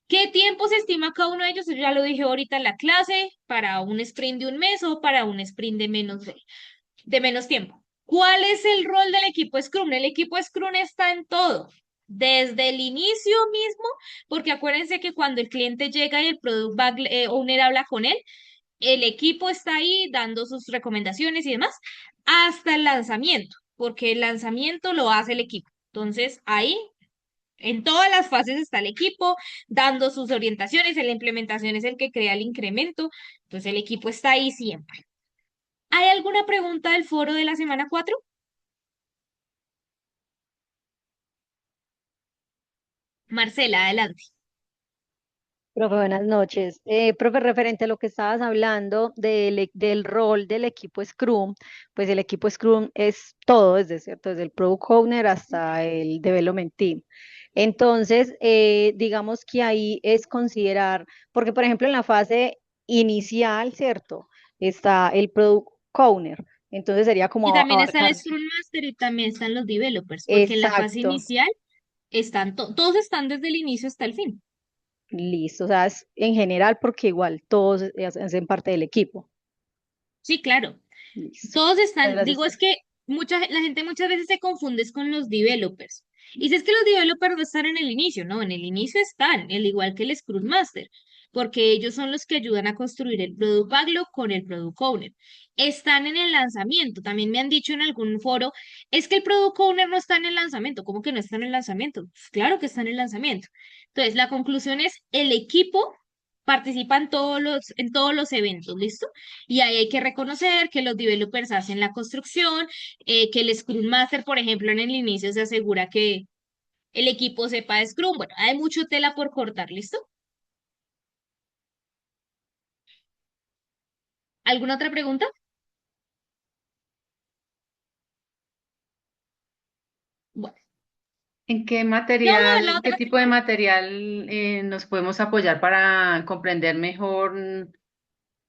S1: ¿Qué tiempo se estima cada uno de ellos? Yo ya lo dije ahorita en la clase, para un sprint de un mes o para un sprint de menos tiempo. ¿Cuál es el rol del equipo Scrum? El equipo Scrum está en todo, desde el inicio mismo, porque acuérdense que cuando el cliente llega y el Owner habla con él, el equipo está ahí dando sus recomendaciones y demás, hasta el lanzamiento, porque el lanzamiento lo hace el equipo. Entonces, ahí en todas las fases está el equipo dando sus orientaciones, en la implementación es el que crea el incremento, entonces el equipo está ahí siempre. ¿Hay alguna pregunta del foro de la semana 4? Marcela, adelante.
S2: Profe, buenas noches. Profe, referente a lo que estabas hablando del rol del equipo Scrum, pues el equipo Scrum es todo, es decir, desde el Product Owner hasta el Development Team. Entonces, digamos que ahí es considerar, porque por ejemplo en la fase inicial, ¿cierto? Está el Product Owner. Entonces sería
S1: Y
S2: como
S1: también está
S2: abarcar.
S1: el Scrum Master y también están los developers, porque en la fase
S2: Exacto,
S1: inicial todos están desde el inicio hasta el fin.
S2: listo. O sea, es en general porque igual todos hacen parte del equipo.
S1: Sí, claro.
S2: Listo.
S1: Todos
S2: Muchas
S1: están,
S2: gracias,
S1: digo, es
S2: profe.
S1: que la gente muchas veces se confunde es con los developers. Y si es que los developers no están en el inicio, no, en el inicio están, al igual que el Scrum Master, porque ellos son los que ayudan a construir el Product Backlog con el Product Owner. Están en el lanzamiento. También me han dicho en algún foro, es que el Product Owner no está en el lanzamiento. ¿Cómo que no está en el lanzamiento? Pues claro que está en el lanzamiento. Entonces, la conclusión es, el equipo participa en todos los eventos, ¿listo? Y ahí hay que reconocer que los developers hacen la construcción, que el Scrum Master, por ejemplo, en el inicio se asegura que el equipo sepa de Scrum. Bueno, hay mucho tela por cortar, ¿listo? ¿Alguna otra pregunta? Bueno,
S6: ¿En qué
S1: yo voy a ver la
S6: material, qué
S1: otra.
S6: tipo de material nos podemos apoyar para comprender mejor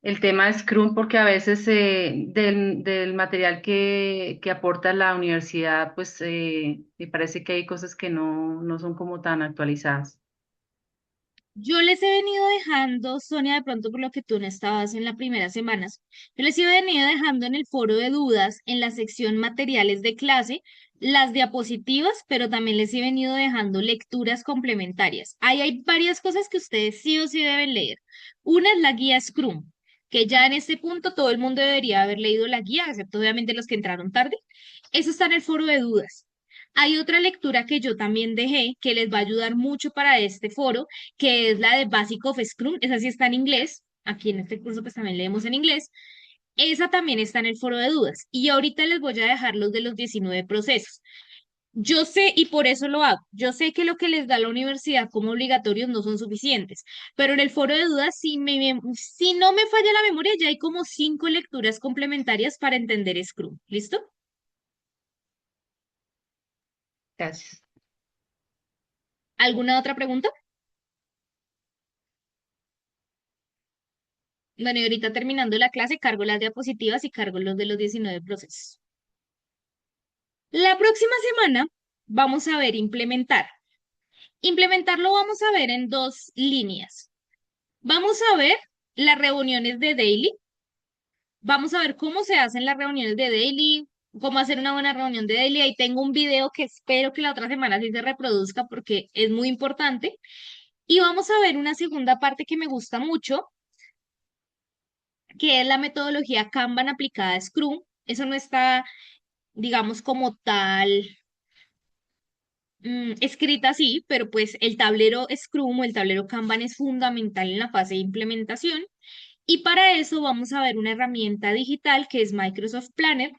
S6: el tema de Scrum? Porque a veces del material que aporta la universidad, pues me parece que hay cosas que no son como tan actualizadas.
S1: Yo les he venido dejando, Sonia, de pronto por lo que tú no estabas en las primeras semanas, yo les he venido dejando en el foro de dudas, en la sección materiales de clase, las diapositivas, pero también les he venido dejando lecturas complementarias. Ahí hay varias cosas que ustedes sí o sí deben leer. Una es la guía Scrum, que ya en este punto todo el mundo debería haber leído la guía, excepto obviamente los que entraron tarde. Eso está en el foro de dudas. Hay otra lectura que yo también dejé que les va a ayudar mucho para este foro, que es la de Basic of Scrum. Esa sí está en inglés. Aquí en este curso pues también leemos en inglés. Esa también está en el foro de dudas. Y ahorita les voy a dejar los de los 19 procesos. Yo sé, y por eso lo hago, yo sé que lo que les da la universidad como obligatorios no son suficientes, pero en el foro de dudas, si no me falla la memoria, ya hay como 5 lecturas complementarias para entender Scrum. ¿Listo?
S6: Gracias.
S1: ¿Alguna otra pregunta? Bueno, y ahorita terminando la clase, cargo las diapositivas y cargo los de los 19 procesos. La próxima semana vamos a ver implementar. Implementarlo vamos a ver en 2 líneas. Vamos a ver las reuniones de daily. Vamos a ver cómo se hacen las reuniones de daily, cómo hacer una buena reunión de daily. Ahí tengo un video que espero que la otra semana sí se reproduzca porque es muy importante. Y vamos a ver una segunda parte que me gusta mucho, que es la metodología Kanban aplicada a Scrum. Eso no está, digamos, como tal escrita así, pero pues el tablero Scrum o el tablero Kanban es fundamental en la fase de implementación. Y para eso vamos a ver una herramienta digital que es Microsoft Planner.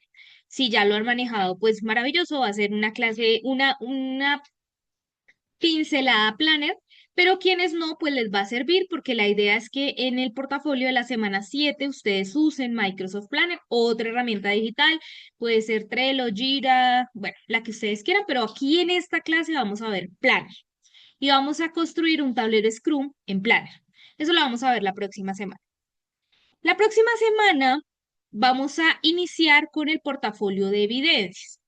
S1: Si ya lo han manejado, pues maravilloso, va a ser una clase, una pincelada Planner, pero quienes no, pues les va a servir porque la idea es que en el portafolio de la semana 7 ustedes usen Microsoft Planner, otra herramienta digital, puede ser Trello, Jira, bueno, la que ustedes quieran, pero aquí en esta clase vamos a ver Planner y vamos a construir un tablero Scrum en Planner. Eso lo vamos a ver la próxima semana. La próxima semana vamos a iniciar con el portafolio de evidencias.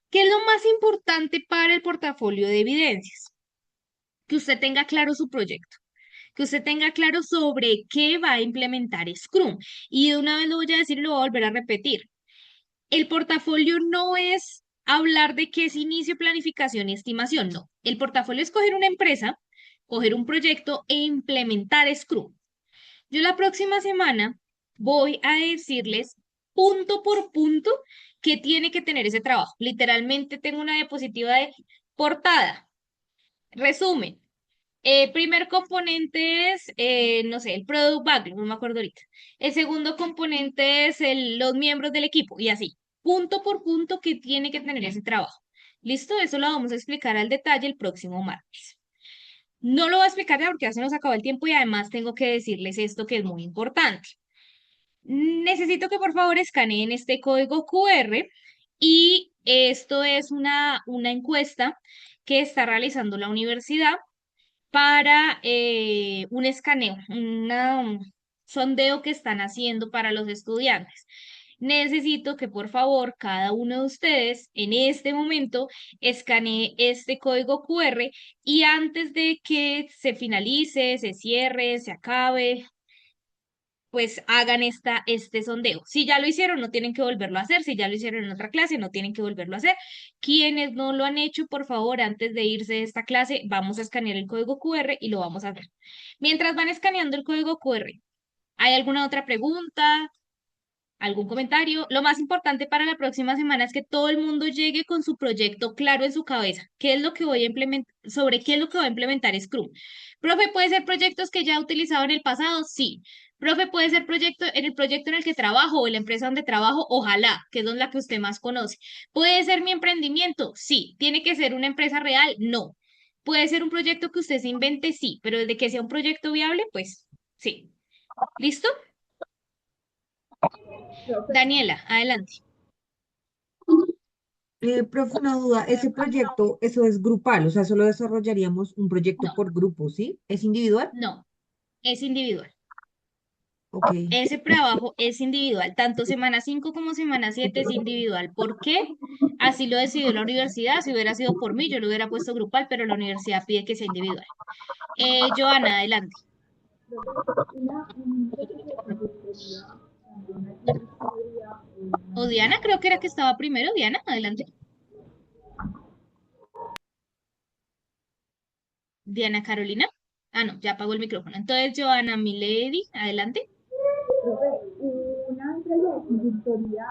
S1: ¿Qué es lo más importante para el portafolio de evidencias? Que usted tenga claro su proyecto, que usted tenga claro sobre qué va a implementar Scrum. Y de una vez lo voy a decir y lo voy a volver a repetir. El portafolio no es hablar de qué es inicio, planificación y estimación, no. El portafolio es coger una empresa, coger un proyecto e implementar Scrum. Yo la próxima semana voy a decirles punto por punto qué tiene que tener ese trabajo. Literalmente tengo una diapositiva de portada, resumen. Primer componente es, no sé, el product backlog, no me acuerdo ahorita. El segundo componente es los miembros del equipo y así, punto por punto que tiene que tener ese trabajo. ¿Listo? Eso lo vamos a explicar al detalle el próximo martes. No lo voy a explicar ya porque ya se nos acabó el tiempo y además tengo que decirles esto que es muy importante. Necesito que por favor escaneen este código QR y esto es una encuesta que está realizando la universidad para un escaneo, un sondeo que están haciendo para los estudiantes. Necesito que por favor cada uno de ustedes en este momento escanee este código QR y antes de que se finalice, se cierre, se acabe, pues hagan este sondeo. Si ya lo hicieron, no tienen que volverlo a hacer. Si ya lo hicieron en otra clase, no tienen que volverlo a hacer. Quienes no lo han hecho, por favor, antes de irse de esta clase, vamos a escanear el código QR y lo vamos a hacer. Mientras van escaneando el código QR, ¿hay alguna otra pregunta? ¿Algún comentario? Lo más importante para la próxima semana es que todo el mundo llegue con su proyecto claro en su cabeza. ¿Qué es lo que voy a implementar? ¿Sobre qué es lo que voy a implementar Scrum? Profe, ¿puede ser proyectos que ya he utilizado en el pasado? Sí. Profe, ¿puede ser proyecto en el proyecto en el que trabajo o en la empresa donde trabajo? Ojalá, que es la que usted más conoce. ¿Puede ser mi emprendimiento? Sí. ¿Tiene que ser una empresa real? No. ¿Puede ser un proyecto que usted se invente? Sí. Pero desde que sea un proyecto viable, pues sí. ¿Listo? Daniela, adelante.
S10: Profe, una duda, ese proyecto, eso es grupal, o sea, solo desarrollaríamos un proyecto
S1: No,
S10: por grupo, ¿sí? ¿Es individual?
S1: no, es individual.
S10: Ok.
S1: Ese trabajo es individual, tanto semana 5 como semana 7 es individual. ¿Por qué? Así lo decidió la universidad. Si hubiera sido por mí, yo lo hubiera puesto grupal, pero la universidad pide que sea individual. Joana, adelante. O Diana, creo que era que estaba primero. Diana, adelante. Diana Carolina. Ah, no, ya apagó el micrófono. Entonces, Joana Milady, adelante.
S11: Una empresa de consultoría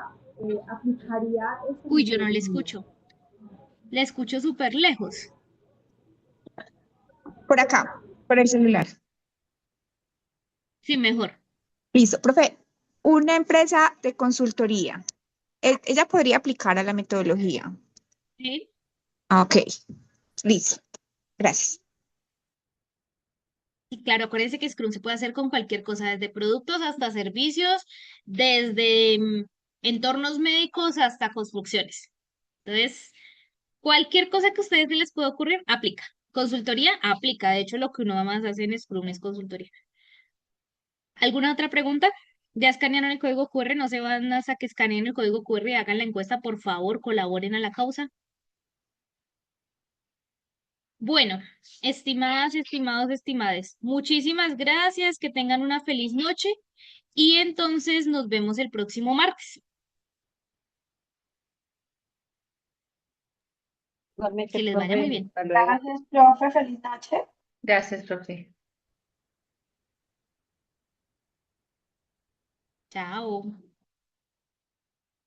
S11: aplicaría ese
S1: Uy, yo no le
S11: modelo.
S1: escucho. Le escucho súper lejos.
S11: Por acá, por el celular.
S1: Sí, mejor.
S11: Listo, profe. Una empresa de consultoría. Ella podría aplicar a la metodología.
S1: Sí.
S11: Ah, ok, listo. Gracias.
S1: Y claro, acuérdense que Scrum se puede hacer con cualquier cosa, desde productos hasta servicios, desde entornos médicos hasta construcciones. Entonces, cualquier cosa que a ustedes se les pueda ocurrir, aplica. Consultoría, aplica. De hecho, lo que uno más hace en Scrum es consultoría. ¿Alguna otra pregunta? ¿Ya escanearon el código QR? No se van hasta que escaneen el código QR y hagan la encuesta, por favor, colaboren a la causa. Bueno, estimadas, estimados, estimades, muchísimas gracias, que tengan una feliz noche y entonces nos vemos el próximo martes.
S2: Igualmente,
S1: Que les vaya muy
S2: profe,
S1: bien.
S2: hasta luego.
S11: Gracias, profe. Feliz noche.
S6: Gracias, profe.
S1: Chao.